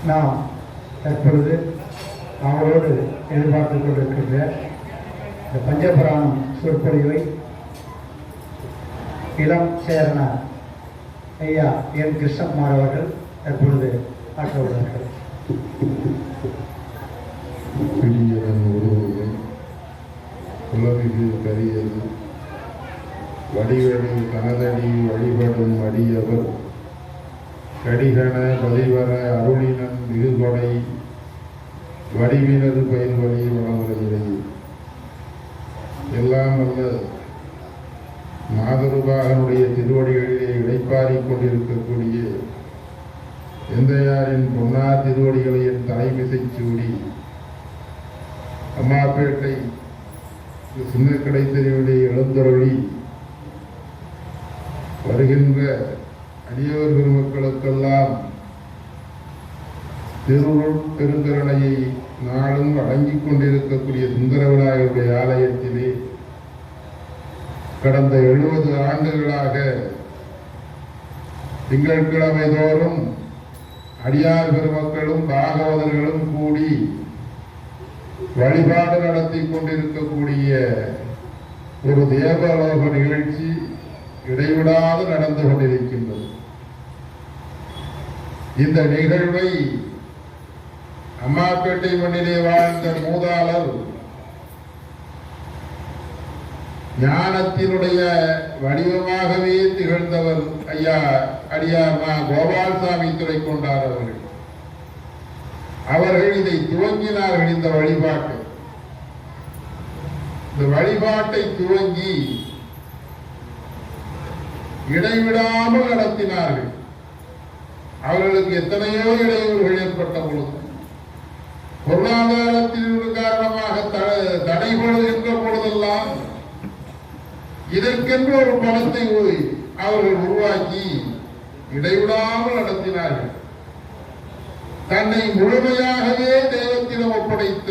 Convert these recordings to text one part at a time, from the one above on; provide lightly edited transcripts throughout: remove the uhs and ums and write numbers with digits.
நாம் தற்பொழுது அவரோடு எதிர்பார்த்துக் கொண்டிருக்கின்ற இந்த பஞ்சபுராணம் சொற்பொழிவை இளம் சேரனார் ஐயா என் கிருஷ்ணகுமார் அவர்கள் தற்பொழுது ஆற்ற உள்ளார்கள். உலகில் கரியது வடிவடி கனதடி வழிபடும் அடியவர் கடிகன பதிவர அருளினன் மிகுகொடை வடிவினது பயிர் வழி வளமுறையிலே எல்லாம் அல்ல மாதருபாகனுடைய திருவடிகளிலே இடைப்பாரிக் கொண்டிருக்கக்கூடிய எந்தையாரின் பொன்னார் திருவடிகளை என் தலைமிசை சூடி அம்மாப்பேட்டை சின்ன கடை தெருவிலே எழுந்தருளி வருகின்ற அடியவர் பெருமக்களுக்கெல்லாம் திருவுருள் பெருங்கருணையை நாளும் அடங்கிக் கொண்டிருக்கக்கூடிய சுந்தர விநாயகருடைய ஆலயத்திலே கடந்த 70 ஆண்டுகளாக திங்கட்கிழமை தோறும் அடியார் பெருமக்களும் பாகவதர்களும் கூடி வழிபாடு நடத்தி கொண்டிருக்கக்கூடிய ஒரு தேவலோக நிகழ்ச்சி இடைவிடாது நடந்து கொண்டிருக்கின்றது. இந்த நிகழ்வை அம்மாப்பேட்டை மண்ணிலே வாழ்ந்த மூதாளர் ஞானத்தினுடைய வடிவமாகவே திகழ்ந்தவர் ஐயா அடியார் கோபால்சாமி துறை கொண்டார் அவர்கள் இதை துவங்கினார்கள். இந்த வழிபாட்டை துவங்கி இடைவிடாமல் நடத்தினார்கள். அவர்களுக்கு எத்தனையோ இடையூறுகள் ஏற்பட்ட பொழுது, பொருளாதாரத்தின் காரணமாக தடைபடுகின்ற பொழுதெல்லாம் இதற்கென்று ஒரு பணத்தை அவர்கள் உருவாக்கி இடைவிடாமல் நடத்தினார்கள். தன்னை முழுமையாகவே தெய்வத்திடம் ஒப்படைத்த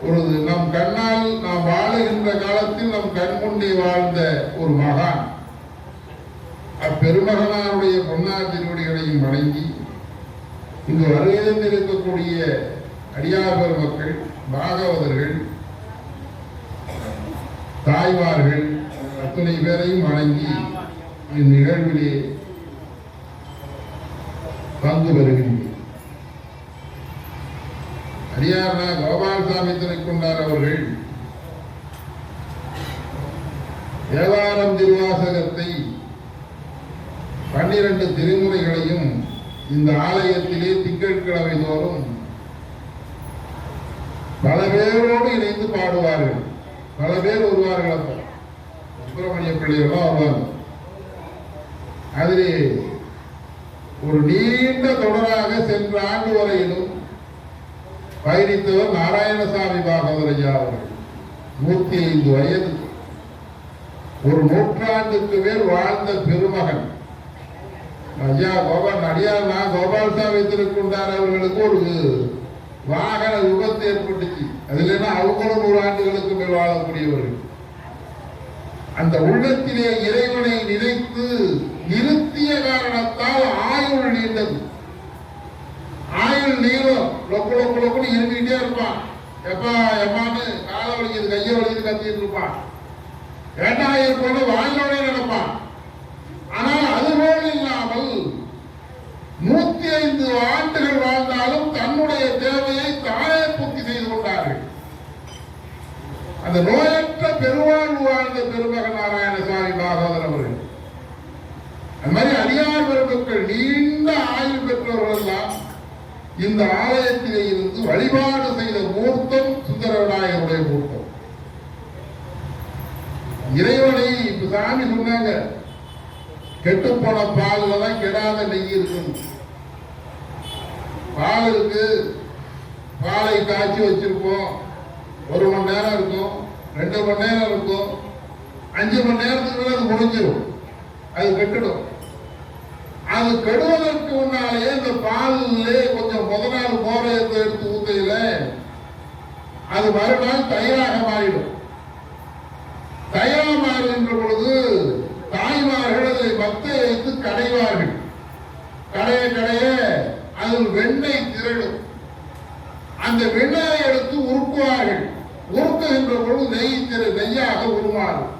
ஒரு நம் கண்ணால் நாம் வாழுகின்ற காலத்தில் நம் கண்முன்னே வாழ்ந்த ஒரு மகான், அப்பெருமகனாருடைய பொன்னார் திருவடிகளையும் வணங்கி இங்கு வருகின்றிருக்கக்கூடிய அடியார் பெருமக்கள், பாகவதர்கள், தாய்மார்கள் அத்தனை பேரையும் வணங்கி இந்நிகழ்விலே பங்கு பெறுகின்றனர். அடியார்னா கோபால்சாமி துறை கொண்டார் அவர்கள் தேவாரம் திருவாசகத்தை 12 திருமுறைகளையும் இந்த ஆலயத்திலே திங்கட்கிழமை தோறும் பல பேரோடு இணைந்து பாடுவார்கள். பல பேர் வருவார்கள். சுப்பிரமணிய பிள்ளைகளும் வருவார்கள். அதிலே ஒரு நீண்ட தொடராக சென்ற ஆண்டு வரையிலும் பயணித்தவர் நாராயணசாமி பாகவதரையா அவர்கள். 105 வயது, ஒரு நூற்றாண்டுக்கு மேல் வாழ்ந்த பெருமகன் ஐயா அடியார் கோபால்சாமி திருக்குண்டார் அவர்களுக்கு ஒரு வாகன விபத்து ஏற்பட்டுச்சு. அதுல அவங்களும் 100 ஆண்டுகளுக்கு மேல் வாழக்கூடியவர்கள். அந்த உள்ளத்திலே இறைவனை நினைத்து நிறுத்திய காரணத்தால் ஆயுள் நீண்டது. ஆயுள் நீளம் லொக்குன்னு இருந்துகிட்டே இருப்பான். எப்பா எம்மான்னு காலை வலிக்குது, கையை வலிக்குது கத்திட்டு இருப்பான். வேண்டாயிரம் போல வாழ்ந்தோட நினைப்பான். ஆனால் அதுபோல் இல்லாமல் 105 ஆண்டுகள் வாழ்ந்தாலும் தன்னுடைய தேவையை தானே பூர்த்தி செய்து கொண்டார்கள். அந்த நோயற்ற பெருவாழ்வு வாழ்ந்த பெருமகன் நாராயணசாமி பாகவதர் அவர்கள். அது மாதிரி அடியார் பெருமக்கள் நீண்ட ஆயுள் பெற்றவர்கள் எல்லாம் இந்த ஆலயத்திலே இருந்து வழிபாடு செய்த மூர்த்தம் சுந்தர விநாயகருடைய மூர்த்தம். இறைவனை இப்ப சாமி சொன்னாங்க, கெட்டு போன பால்ல தான் கெடாத நெய் இருக்கும். பால் இருக்கு, பாலை காய்ச்சி வச்சிருப்போம், 1 மணி நேரம் இருக்கும், 2 மணி நேரம் இருக்கும், 5 மணி நேரத்துக்கு மேல அது முடிஞ்சிடும், அது கெட்டுடும். அது கெடுவதற்கு முன்னாலேயே இந்த பாலிலே கொஞ்சம் முத நாள் மோரையத்தை எடுத்து ஊத்தையில அது மறுநாள் தயிராக மாறிடும். தயிராக மாறுகின்ற பொழுது தாய்மார்கள் அதை மத்தை வைத்து கடைவார்கள். கடைய அதில் வெண்ணெய் திரளும். அந்த வெண்ணெயை எடுத்து உருக்குவார்கள். உருக்குகின்ற பொழுது நெய்யாக உருமாறும்.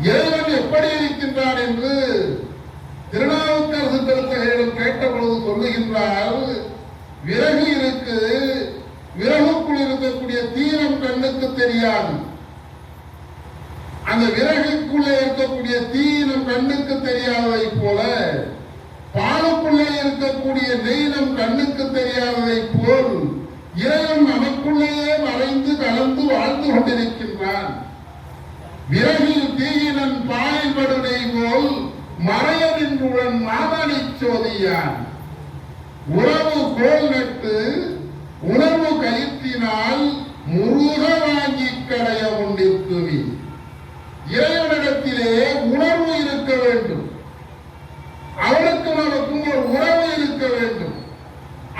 இறைவன் எப்படி இருக்கின்றான் என்று திருநாவுக்கரசு பெருந்தகையிடம் கேட்ட பொழுது சொல்லுகின்றார், விறகு இருக்கு, விறகுக்குள் இருக்கக்கூடிய தீரம் கண்ணுக்கு தெரியாது. அந்த விறகுக்குள்ளே இருக்கக்கூடிய தீனம் கண்ணுக்கு தெரியாததை போல பாலுக்குள்ளே இருக்கக்கூடிய நெய்னம் கண்ணுக்கு தெரியாததை போல் இறைவன் நமக்குள்ளேயே மறைந்து கலந்து வாழ்ந்து கொண்டிருக்கின்றான். விறகில் தீயினன் பாலில் படுனை போல் மறையனின்றுடன் மாமணி சோதியான். உறவு கோல் நட்டு உணவு கயிற்றினால் முருக வாங்கி கடைய கொண்டிருக்குவி. இறைவனிடத்திலே உணர்வு இருக்க வேண்டும். அவனுக்கு நமக்கும் ஒரு உறவு இருக்க வேண்டும்.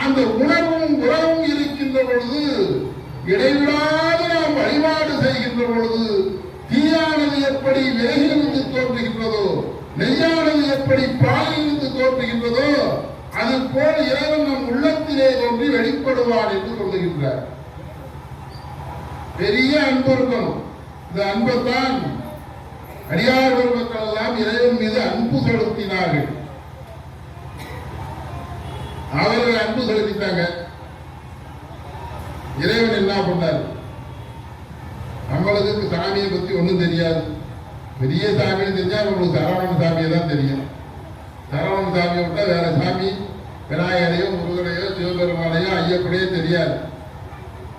அந்த உணர்வும் உறவும் இருக்கின்ற பொழுது, இடைவிடாது நாம் வழிபாடு செய்கின்ற பொழுது, தீயானது எப்படி விறகிலிருந்து தோன்றுகின்றதோ, நெய்யானது எப்படி பாலிலிருந்து தோன்றுகின்றதோ, அது போல் இறைவன் நம் உள்ளத்திலே தோன்றி வெளிப்படுவான் என்று சொல்லுகின்றார். பெரிய அன்பு இருக்கணும். இந்த அன்பைத்தான் அடியார் பெருமக்கள் எல்லாம் இறைவன் மீது அன்பு செலுத்தினார்கள். அவர்கள் அன்பு செலுத்திட்டாங்க. இறைவன் என்ன பண்ணார்? நம்மளுக்கு சாமியை பத்தி ஒண்ணும் தெரியாது. பெரிய சாமியை தெரிஞ்சா நம்மளுக்கு சரவணன் சாமியை தான் தெரியும். சரவணன் சாமியை விட்டா வேற சாமி விநாயகரையோ முருகனையோ சிவபெருமானையோ ஐயப்பனையோ தெரியாது.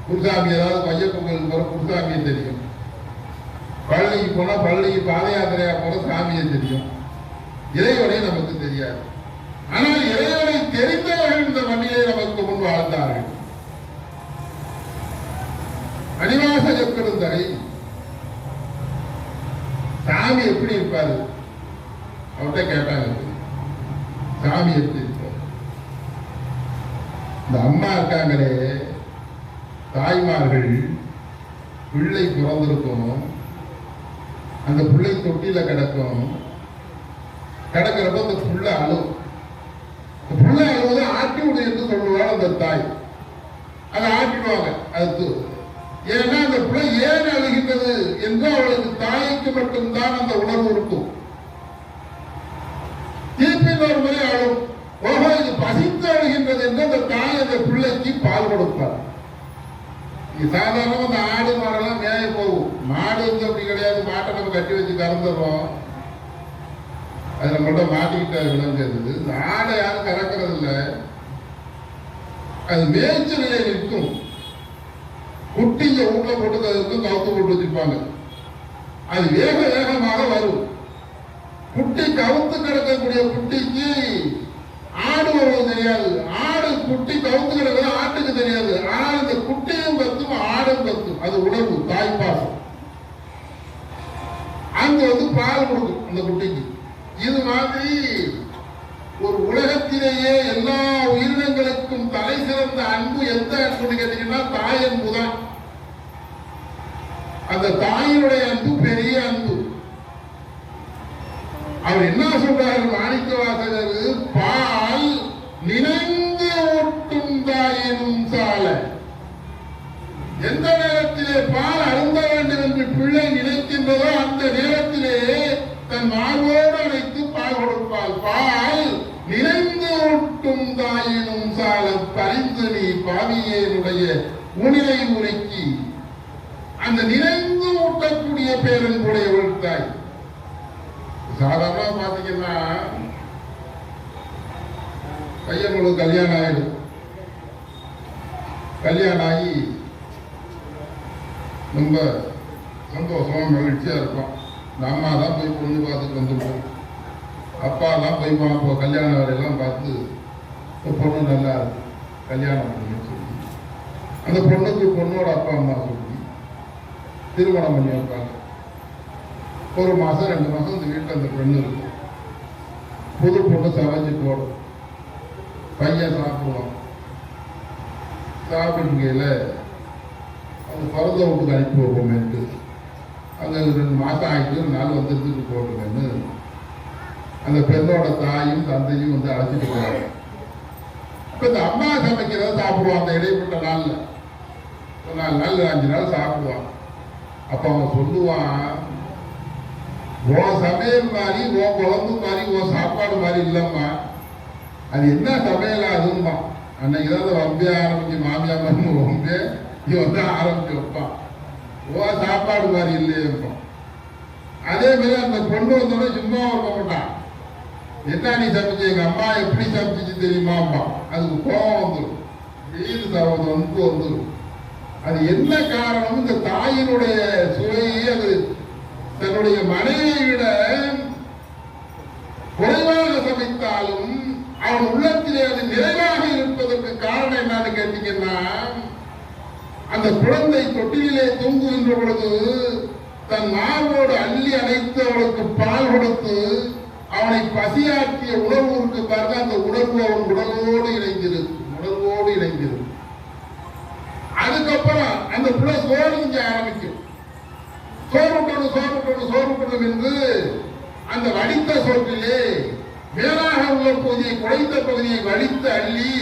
குருசாமி ஏதாவது ஐயப்ப கோயிலுக்கு போற குருசாமியை தெரியும். பழனிக்கு போனா பழனிக்கு பாத யாத்திரையா போற சாமியை தெரியும். இறைவனை நமக்கு தெரியாது. ஆனால் இறைவனை தெரிந்தவர்கள் இந்த மண்ணிலே நமக்கு முன் வாழ்ந்தார்கள். அனிவாச பெருந்தகை சாமி எப்படி இருப்பாரு? அவர்கிட்ட கேட்டாங்க, சாமி எப்படி இருப்பார்? இந்த அம்மா இருக்காங்களே, தாய்மார்கள் பிள்ளை பிறந்திருக்கும், அந்த பிள்ளை தொட்டில கிடக்கும். கிடக்கிறப்ப அந்த புள்ள அழும். புள்ள அழுவது ஆட்டி விடு என்று சொல்லுவாள் அந்த தாய். அதை ஆட்டிடுவாங்க. அது ஏன்னா அந்த பிள்ளை ஏன் அழுகின்றது என்று அவளுக்கு தாய்க்கு மட்டும்தான் அந்த உணர்வு இருக்கும். திருப்பி ஒரு முறை அழும். ஓஹோ, இது பசித்து அழுகின்றது என்று அந்த தாய் அந்த பிள்ளைக்கு பால் கொடுப்பார். சாதாரணமா அந்த ஆடு மாடெல்லாம் மேய போகும். மாடு வந்து அப்படி கிடையாது. மாட்டை நம்ம கட்டி வச்சு கறந்துடுறோம். அது நம்மள்ட்ட மாட்டிக்கிட்ட விளைஞ்சது. இந்த ஆடை யாரும் கறக்கிறது இல்லை. அது மேய்ச்சலிலே நிற்கும். குட்டிங்க வீட்டுல போட்டு இருக்கும், கவுத்து போட்டு வச்சிருப்பாங்க. அது வேக வேகமாக வரும். குட்டி கவுத்து கிடக்கக்கூடிய குட்டிக்கு ஆடு வருவது தெரியாது. ஆடு குட்டி கவுத்து கிடக்கிறது ஆட்டுக்கு தெரியாது. ஆனால் இந்த குட்டியும் கத்தும் ஆடும் கத்தும். அது உணர்வு, தாய்ப்பாசம். அங்க வந்து பால் கொடுக்கும் அந்த குட்டிக்கு. இது மாதிரி ஒரு உலகத்திலேயே எல்லா உயிரினங்களுக்கும் தலை சிறந்த அன்பு எந்த அன்புன்னு கேட்டீங்கன்னா தாய் அன்பு தான். அந்த தாயினுடைய அன்பு பெரிய அன்பு. அவர் என்ன சொல்றாரு மாணிக்க வாசகர்? பால் நினைந்து ஊட்டும் தாயினும் சால. எந்த நேரத்திலே பால் அருந்த வேண்டும் என்று பிள்ளை நினைக்கின்றதோ அந்த நேரத்திலே தன் மார்போடு அழைத்து பால் கொடுப்பாள். பால் நினைந்து ஊட்டும் தாயினும் சால பரிந்து நீ பாவியனுடைய உணிலை உருக்கி. அந்த நினைந்து ஊட்டக்கூடிய பேரன்புடைய ஒரு தாய். சாதாரணமா பாத்தீங்கன்னா பையனுக்கு கல்யாணம் ஆயிடும். கல்யாணம் ஆகி ரொம்ப சந்தோஷமா மகிழ்ச்சியா இருக்கும். இந்த அம்மா தான் போய் பொண்ணு பார்த்துட்டு வந்துருப்போம். அப்பா தான் போய் பார்ப்போம். கல்யாண வேலையெல்லாம் பார்த்து பொண்ணு நல்லா இருக்கு, கல்யாணம் பண்ணி சொல்லி அந்த பொண்ணுக்கு பொண்ணோட அப்பா அம்மா சொல்லி திருமணம் பண்ணி வைப்பாங்க. ஒரு மாசம் 2 மாசம் இந்த வீட்டில் அந்த பெண்ணு இருக்கும். புது பொண்ணு சமைச்சு போடும். பையன் சாப்பிடுவான். சாப்பிடுகையில அது பிறந்த வீட்டுக்கு அனுப்பி வைப்போமேட்டு அங்கே 2 மாசம் ஆகிட்டு 4 நாள் வந்து இருந்துட்டு போட்டுங்கன்னு அந்த பெண்ணோட தாயும் தந்தையும் வந்து அழைச்சிட்டு போவாங்க. இப்ப இந்த அம்மா சமைக்கிறத சாப்பிடுவான் அந்த இடைப்பட்ட நாள்ல, 4 நாள் 5 நாள் சாப்பிடுவான். அப்ப அவன் சொல்லுவான், உன் சமையல் மாதிரி, உன் குழம்பு மாதிரி, உன் சாப்பாடு மாதிரி இல்லம்மா, அது என்ன சமையலா அதுமா. அன்னைக்குதான் வம்பே ஆரம்பிச்சு, மாமியா மருந்து வம்பே இவன் தான் ஆரம்பிச்சு வைப்பான். உன் சாப்பாடு மாதிரி இல்லையே. அதே மாதிரி அந்த பொண்ணு வந்தோட சும்மா இருக்க மாட்டான். என்ன நீ சமைச்ச, எங்க அம்மா எப்படி சமைச்சிச்சு தெரியுமா அம்மா, அதுக்கு கோபம் வந்துடும், வீடு வந்துடும். அது என்ன காரணம்? இந்த தாயினுடைய சுவையை அது தன்னுடைய மனைவியை விட குறைவாக சமைத்தாலும் அவன் உள்ளத்திலே அது நிறைவாக இருப்பதற்கு காரணம் என்னன்னு கேட்டீங்கன்னா, அந்த குழந்தை தொட்டிலே தூங்குகின்ற பொழுது தன் மார்போடு அள்ளி அணைத்து அவளுக்கு பால் கொடுத்து அவனை பசியாற்றிய உணர்வு இருக்கு பாருங்க, அந்த உணர்வு அவன் உடலோடு இணைந்திருக்கும். அதுக்கப்புறம் அந்த பிள்ளை சோறு இங்க ஆரம்பிக்கும். சோறு என்று அந்த வடித்த சோற்றிலே மேலாக உள்ள பகுதியை, குறைந்த பகுதியை வடித்து அள்ளி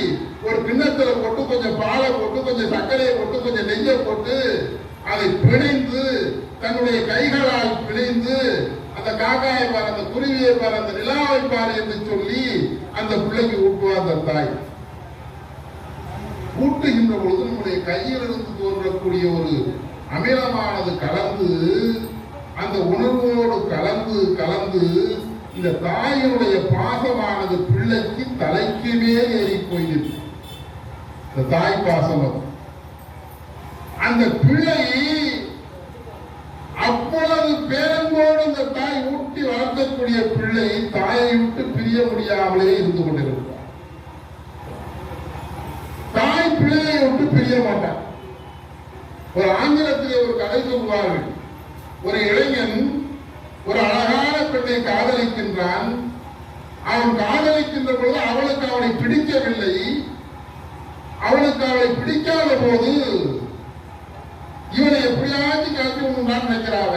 ஒரு கிண்ணத்துல போட்டு கொஞ்சம் பாலை போட்டு கொஞ்சம் சர்க்கரையை போட்டு கொஞ்சம் நெய்யை போட்டு அதை பிணைந்து தன்னுடைய கைகளால் பிணைந்து அந்த காக்காயை பார், அந்த குருவியை பார், அந்த நிலாவை பார் என்று சொல்லி அந்த பிள்ளைக்கு ஊட்டுவார் அந்த தாய். ஊட்டுகின்ற பொழுது நம்முடைய கையிலிருந்து தோன்றக்கூடிய ஒரு அமிலமானது கலந்து அந்த உணர்வோடு கலந்து இந்த தாயினுடைய பாசமானது பிள்ளைக்கு தலைக்குமே ஏறி போயிருக்கு. இந்த தாய் பாசம் அந்த பிள்ளை அவ்வளவு பேரன்போடு இந்த தாய் ஊட்டி வளர்க்கக்கூடிய பிள்ளை தாயை விட்டு பிரிய முடியாமலே இருந்து கொண்டிருக்கிறார். தாய் பிள்ளையை விட்டு பிரிய மாட்டார். ஒரு ஆங்கிலத்திலே ஒரு கதை சொல்வார்கள். ஒரு இளைஞன் ஒரு அழகான பெண்ணை காதலிக்கின்றான். அவன் காதலிக்கின்ற பொழுது அவளுக்கு அவனை பிடிக்கவில்லை. அவளுக்கு அவளை பிடிக்காத போது இவனை எப்படியாச்சும் கலந்து நினைக்கிறாவ.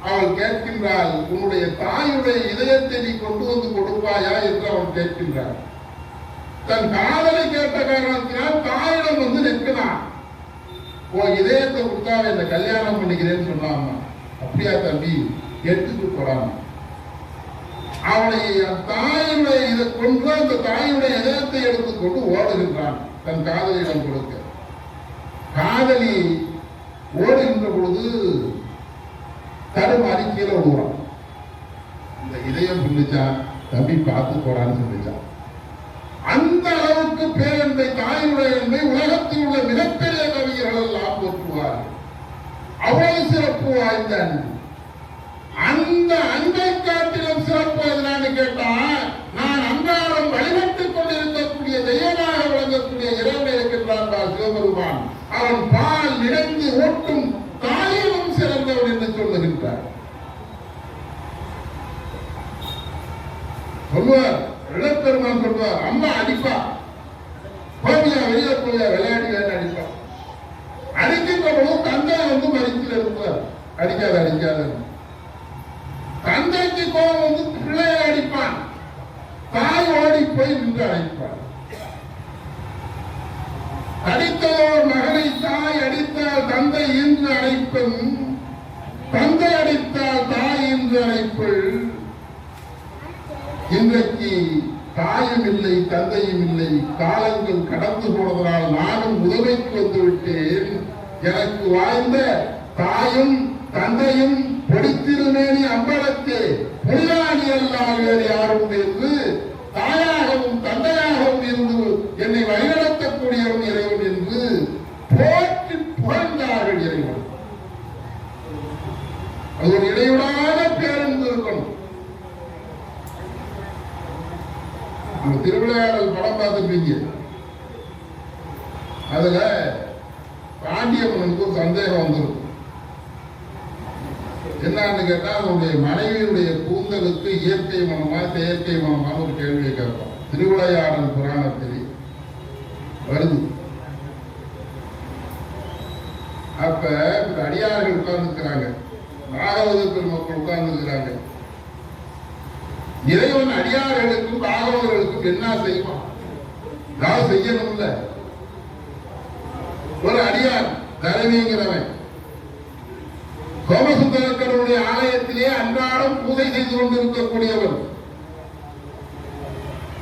அவள் கேட்கின்றாள், உன்னுடைய தாயுடைய இதயத்தை நீ கொண்டு வந்து கொடுப்பாயா என்று அவன் கேட்கின்றான். தன் காதலை கேட்ட காரணத்தினால் தாயிடம் வந்து நிற்கிறான். இதயத்தை கொடுத்தாவ இந்த கல்யாணம் பண்ணிக்கிறேன்னு சொன்னாமா. அப்படியா தம்பி, எடுத்துட்டு போறான். அவனை தாயுடைய இதை கொண்டு அந்த தாயுடைய இதயத்தை எடுத்துக்கொண்டு ஓடுகின்றான் தன் காதலியிடம் கொடுக்க. காதலி ஓடுகின்ற பொழுது தடுமாறி கீழே விடுவான். இந்த இதயம் சொல்லிச்சான், தம்பி பார்த்து போறான்னு சொல்லிச்சான். அந்த அளவுக்கு பேரன்பை, தாயினுடைய அன்பை உலகத்தில் உள்ள மிகப்பெரிய கவிஞர்கள் எல்லாம் போற்றுவார்கள். அவ்வளவு சிறப்பு வாய்ந்த அன்பு. அந்த அன்பை காட்டிலும் சிறப்பு எதுனான்னு கேட்டா, நான் அன்றாடம் வழிபட்டுக் கொண்டிருக்கக்கூடிய தெய்வமாக விளங்கக்கூடிய இறைவனை இருக்கின்றான் சிவபெருமான். அவன் பால் நிறைந்து ஓட்டும் தாயிலும் சிறந்தவன் என்று சொல்லுகின்றார். சொல்லுவார், இளப்பெருமான் சொல்வார், அம்மா அடிப்பா, கோவியா வெளியே போய் விளையாடி அடிப்பா. அடிக்கின்ற போது தந்தை வந்து மறிக்கல இருப்பார், அடிக்காத. தந்தைக்கு கோபம் வந்து பிள்ளையை அடிப்பான். தாய் ஓடி போய் நின்று அழைப்பார். அடித்ததோர் மகனை தாய் அடித்தால் தந்தை என்று அழைப்பன், தந்தை அடித்தால் தாய் என்று அழைப்பள். இன்றைக்கு தாயும் இல்லை, தந்தையும் இல்லை. காலங்கள் கடந்து போனதனால் நானும் உதவிக்கு வந்து விட்டேன். எனக்கு வாழ்ந்த தாயும் தந்தையும் பொடித்திருமேனி அம்பலத்தே புனிதானி அல்லால் வேறு யாரும் என்று தாயாகவும் தந்தையாகவும் இருந்து என்னை வழிநடத்தக்கூடியவன் இறைவன் என்று போற்றி புகழ்ந்தார்கள் இறைவன். அது ஒரு இடைவிடாத பேரன்பு இருக்கணும். திருவிளையாடல் படம் பார்த்துருப்பீங்க. அதுல பாண்டியம்மனுக்கு ஒரு சந்தேகம் வந்திருக்கும். என்னன்னு கேட்டா, அவனுடைய மனைவியுடைய கூந்தலுக்கு இயற்கை மனமா செயற்கை மனமான ஒரு கேள்வியை கேட்பான். திருவிளையாடல் புராணத்தில் வருது. அப்ப அடியார்கள் உட்கார்ந்து இருக்கிறாங்க, பாகவத பெருமக்கள் உட்கார்ந்து இருக்கிறாங்க. இறைவன் அடியார்களுக்கும் பாகவதர்களுக்கும் என்ன செய்வான்? ஏதாவது செய்யணும்ல. ஒரு அடியார் தரவிங்கிறவன் சோமசுந்தரக்கருடைய ஆலயத்திலே அன்றாடம் பூஜை செய்து கொண்டிருக்கக்கூடியவர்.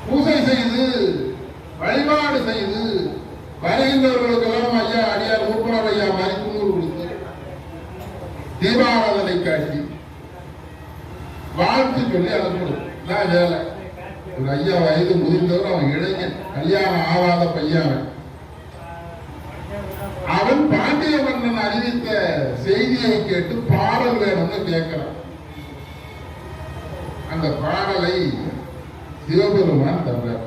பூஜை செய்து வழிபாடு செய்து வருகின்றவர்களுக்கெல்லாம் ஐயா அடியார் மூப்பனார் ஐயா மாதிரி குன்னூர் கொடுத்து தீபாராதனை காட்டி வாழ்த்து சொல்லி அனுப்பணும். நான் வேலை ஒரு ஐயா வயது முதிர்ந்தவர், அவன் இளைஞன், கல்யாணம் ஆகாத பையன். அவன் பாண்டிய மன்னன் அறிவித்த செய்தியை கேட்டு பாடல் வேணும்னு கேட்கிறான். அந்த பாடலை சிவபெருமான் தந்தார்.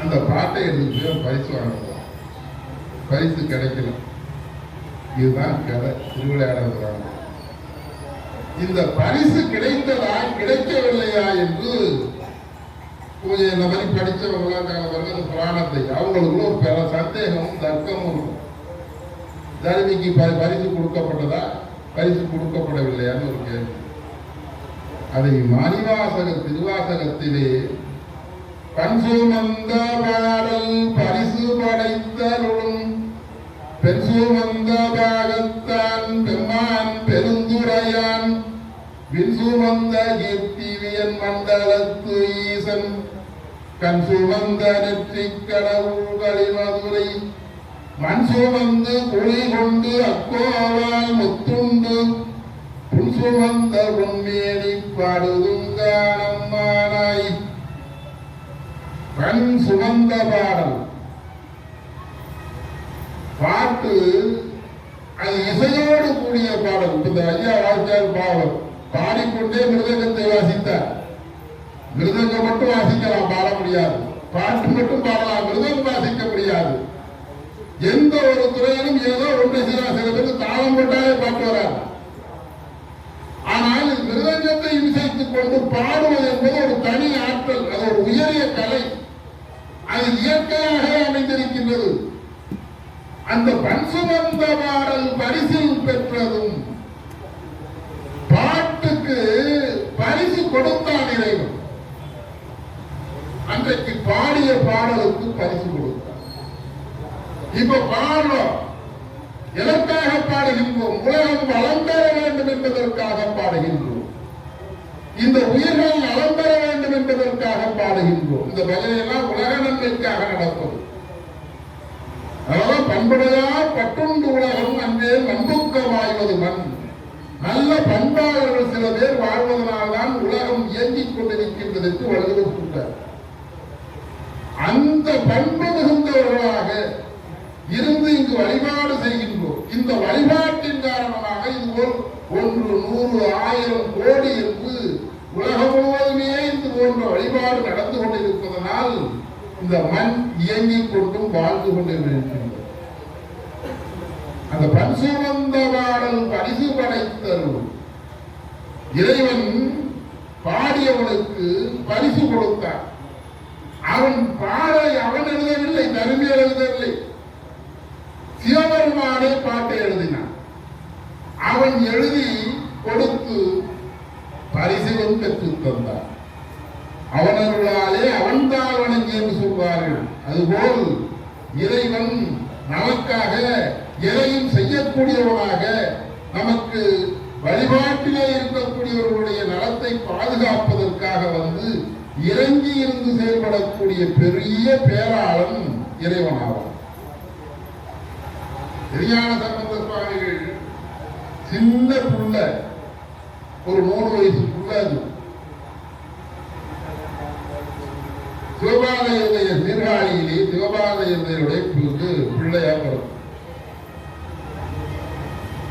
அந்த பாட்டை எடுத்து பரிசு வாங்கலாம். பரிசு கிடைக்கல. இதுதான் கதை. திருவிளையாடல். இந்த பரிசு கிடைத்ததா கிடைக்கவில்லையா என்று கொஞ்சம் இந்த மாதிரி படித்தவங்களாம் புராணத்தை அவங்களுக்குள்ள ஒரு சந்தேகமும் தர்க்கமும் இருக்கும். தருமிக்கு பரிசு கொடுக்கப்பட்டதா பரிசு கொடுக்கப்படவில்லையான்னு ஒரு கேள்வி. அதை மணிவாசக திருவாசகத்திலே பன்சுமந்த பாடல் பரிசு படைத்தருளும் பெண்சுமந்த பாகத்தான் பெம்மான் பெருந்துரையான் விண்சுமந்த கீர்த்திவியன் மண்டலத்து ஈசன் கண்சுமந்த நெற்றிக் கடவுள்களின் மதுரை மண்சுமந்து குழி கொண்டு அக்கோவால் முத்துண்டு புன்சுமந்த உண்மேனி பாடுதுங்கானம்மானாய். கண் சுமந்த பாடல் பாட்டு, அது இசையோடு கூடிய பாடல். இந்த ஐயா வாசித்தார் பாவல் பாடிக்கொண்டே மிருதங்கத்தை வாசித்தார். மிருதங்கம் மட்டும் வாசிக்கலாம், பாட முடியாது. பாட்டு மட்டும் பாடலாம், மிருதங்கம் வாசிக்க முடியாது. எந்த ஒரு துறையிலும் ஏதோ ஒன்று செய்யலாம். சில பேருக்கு தாளம் போட்டாலே பாட்டு வராது. ஆனால் மிருதங்கத்தை இசைத்துக் கொண்டு பாடுவது என்பது ஒரு தனி ஆற்றல். அது ஒரு உயரிய கலை. அது இயற்கையாக அமைந்திருக்கின்றது. அந்த பன்சுமந்த பாடல் பரிசில் பெற்றதும் பாட்டுக்கு பரிசு கொடுத்தான் இறைவன். அன்றைக்கு பாடிய பாடலுக்கு பரிசு கொடுத்தார். இப்ப பாடுறோம், எதற்காக பாடுகின்றோம்? உலகம் வளம் பெற வேண்டும் என்பதற்காக பாடுகின்றோம். இந்த உயிர்கள் நலம் பெற வேண்டும் என்பதற்காக பாடுகின்றோம். இந்த வேலையெல்லாம் உலக நன்மைக்காக நடப்பது. அதனால பண்புடையார் பட்டுண்டு உலகம் அன்றே மண்புக்க வாய்வது மண். நல்ல பண்பாளர்கள் சில பேர் வாழ்வதனால்தான் உலகம் இயங்கிக் கொண்டிருக்கின்றது என்று வலியுறுத்தினார். அந்த பண்பு மிகுந்தவர்களாக இருந்து இங்கு வழிபாடு செய்கின்றோம். இந்த வழிபாட்டின் காரணமாக இதுபோல் 100, 100, 1000 கோடி என்று உலகம் முழுவதுமே இது போன்ற வழிபாடு நடந்து கொண்டிருப்பதனால் இந்த மண் இயங்கிக் கொண்டும் வாழ்ந்து கொண்டிருக்கின்றது. அந்த பன்சுமந்த பாடல் பரிசு படைத்தருள் இறைவன் பாடியவனுக்கு பரிசு கொடுத்தான். அவன் பாடலை அவன் எழுதவில்லை, தருமி எழுதவில்லை, சிவபெருமானே பாட்டை எழுதினான். அவன் எழுதி கொடுத்து பரிசிலும் பெற்று தந்தான். அவனர்களாலே அவன்தான் வணங்கி என்று சொல்வார்கள். அதுபோல் இறைவன் நமக்காக எதையும் செய்யக்கூடியவனாக, நமக்கு வழிபாட்டிலே இருக்கக்கூடியவர்களுடைய நலத்தை பாதுகாப்பதற்காக வந்து இறங்கி இருந்து செயல்படக்கூடிய பெரிய பேராளன் இறைவனாவான். திருஞான சம்பந்த சுவாமிகள் சின்ன புள்ள, ஒரு 3 வயசு புள்ள, அது சிவபாலயருடைய சீர்காழியிலே சிவபாலயருடைய பிள்ளையா பிறக்கும்.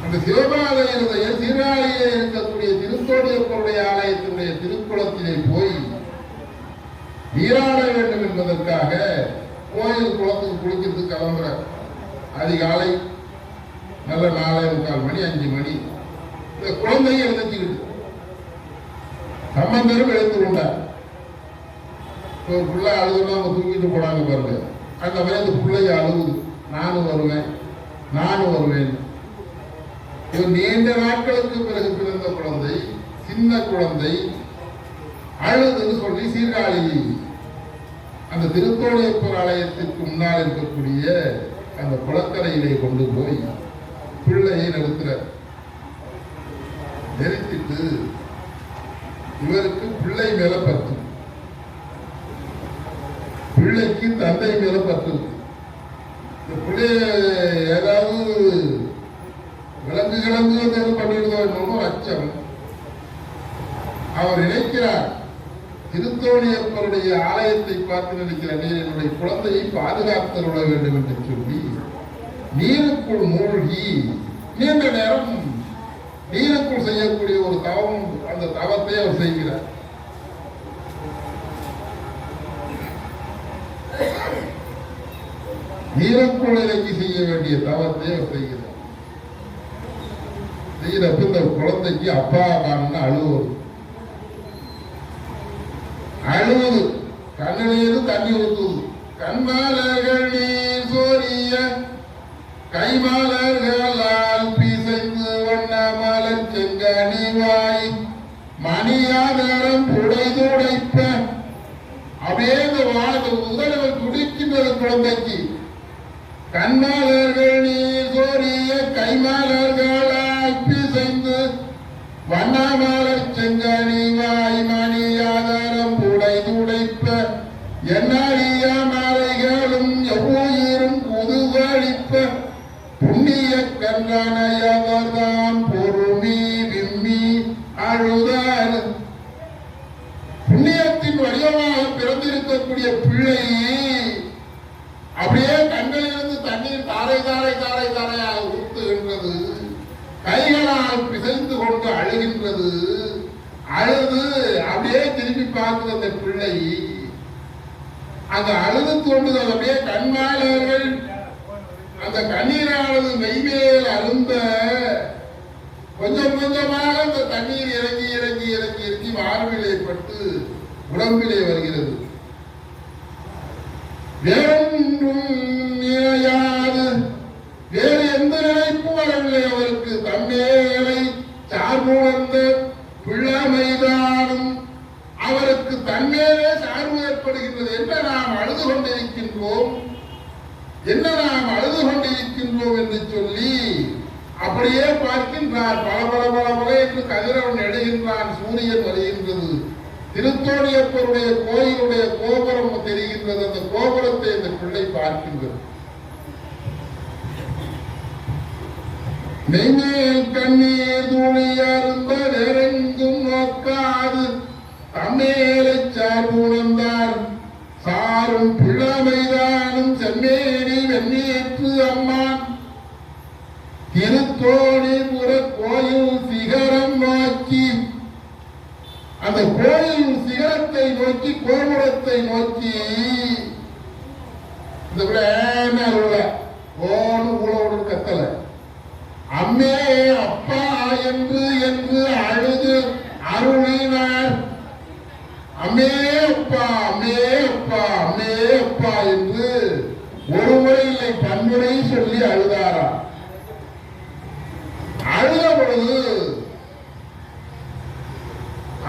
அந்த சிவபாலயருடைய சீர்காழியிலே இருக்கக்கூடிய திருத்தோடியப்பருடைய ஆலயத்தினுடைய திருக்குளத்திலே போய் நீராட வேண்டும் என்பதற்காக கோயில் குளத்துக்கு குளிக்கிறதுக்கு கிளம்புற. அதிகாலை நல்ல 4:45 மணி 5 மணி. இந்த குழந்தையை எழுதிச்சுக்கிட்டு சம்பந்தரும் எழுத்து கொண்டார். ஒரு பிள்ளை அழுதுன்னா அவங்க தூக்கிட்டு போனாங்க பாருங்க. அந்த மாதிரி அந்த பிள்ளைய அழுகுது, நானும் வருவேன் நானும் வருவேன். இவர் நீண்ட நாட்களுக்கு பிறகு பிறந்த குழந்தை, சின்ன குழந்தை, அழுதுன்னு சொல்லி சீர்காழி அந்த திருத்தோணியப்பர் ஆலயத்திற்கு முன்னால் இருக்கக்கூடிய அந்த குளக்கரையிலே கொண்டு போய் பிள்ளையை நிறுத்துறார். நிறுத்திட்டு இவருக்கு பிள்ளை மேல பற்று, பிள்ளைக்கு தந்தை மேல பற்று. இந்த பிள்ளைய ஏதாவது விலங்கு பண்ணிடுதோ என்னமோ அச்சம். அவர் நினைக்கிறார், திருத்தோணியப்பருடைய ஆலயத்தை பார்த்து நினைக்கிறார், நீர் என்னுடைய குழந்தையை பாதுகாத்து விட வேண்டும் என்று சொல்லி நீருக்குள் மூழ்கி நீண்ட நேரம் நீருக்குள் செய்யக்கூடிய ஒரு தவம், அந்த தவத்தை அவர் செய்கிறார். நீருக்குள் இறங்கி செய்ய வேண்டிய தவத்தை அவர் செய்கிறார். செய்யறப்ப இந்த குழந்தைக்கு அப்பா காணும்னு அழுவது, கண்ணிலிருந்து தண்ணி ஊத்துவது. கண்மாலர்கள் நீர் சோரிய கைமாலர்களால் பிசைந்து வண்ண மலர் செங்கனிவாய் மணியாதாரம் புடைதுடைப்ப அப்படியே இந்த உதடுகள் துடிக்கின்றது குழந்தைக்கு. கண்மாலர்கள் நீர் சோரிய கைமாலர்களால் பிசைந்து வண்ணமலர் செங்கனிவாய் மணியாதாரம் புடைதுடைப்ப எண்ணறிய மலைகளும் எவ்வுயிரும் குதுகழிப்ப புண்ணிய கண்ணனையவர்தான் பொறுமி விம்மி அழுதார். புண்ணியத்தின் வடிவமாக பிறந்திருக்கக்கூடிய பிள்ளை அப்படியே கண்களிலிருந்து தண்ணீர் தாரை தாரை தாரை தாரையாக ஊத்துகின்றது. கைகளால் பிசைந்து கொண்டு அழுகின்றது. அழுது அப்படியே திரும்பி பார்க்கிற அந்த பிள்ளை அந்த அழுது தோன்றுதல் அப்படியே கண்மாளர்கள் அந்த கண்ணீரானது மெய்மேல் அருந்த கொஞ்சம் கொஞ்சமாக அந்த தண்ணீர் இறங்கி இறங்கி இறங்கி இறங்கி மார்பிலே பட்டு உடம்பிலே வருகிறது. வேறொன்றும் நினையாது, வேறு எந்த நினைப்பும் வரவில்லை அவருக்கு. தம்மேலை சார்புணர்ந்த பிள்ளைமைதானும் அவருக்கு தன்மேலே சார்பு ஏற்படுகின்றது. என்ன நாம் அழுது கொண்டிருக்கின்றோம், என்ன நாம் அழுது கொண்டிருக்கின்றோம் என்று சொல்லி அப்படியே பார்க்கின்றார். பல பல பல பல என்று கதிரவன் எழுகின்றான், சூரியன் வருகின்றது. திருத்தோணியப்பருடைய கோயிலுடைய கோபுரம் தெரிகின்றது. அந்த கோபுரத்தை இந்த பிள்ளை பார்க்கின்றது. நெய்மேல் கண்ணீர் துணியருந்த வேறெங்கும் நோக்காது தம்மேலை சார்புணர்ந்தார். சாரும் பிள்ளைமைதானும் செம்மேனி வெண்ணீற்று அம்மான் திருத்தோணிபுர கோயில் சிகரம் நோக்கி, அந்த கோயில் சிகரத்தை நோக்கி கோபுரத்தை நோக்கி இந்த உலோடு கத்தல அம்மே அப்பா என்று என்று அழுது அருளினார். அம்மே அப்பா அம்மே அப்பா அம்மே அப்பா என்று ஒரு முறை இல்லை பன்முறை சொல்லி அழுதாரா. அழுத பொழுது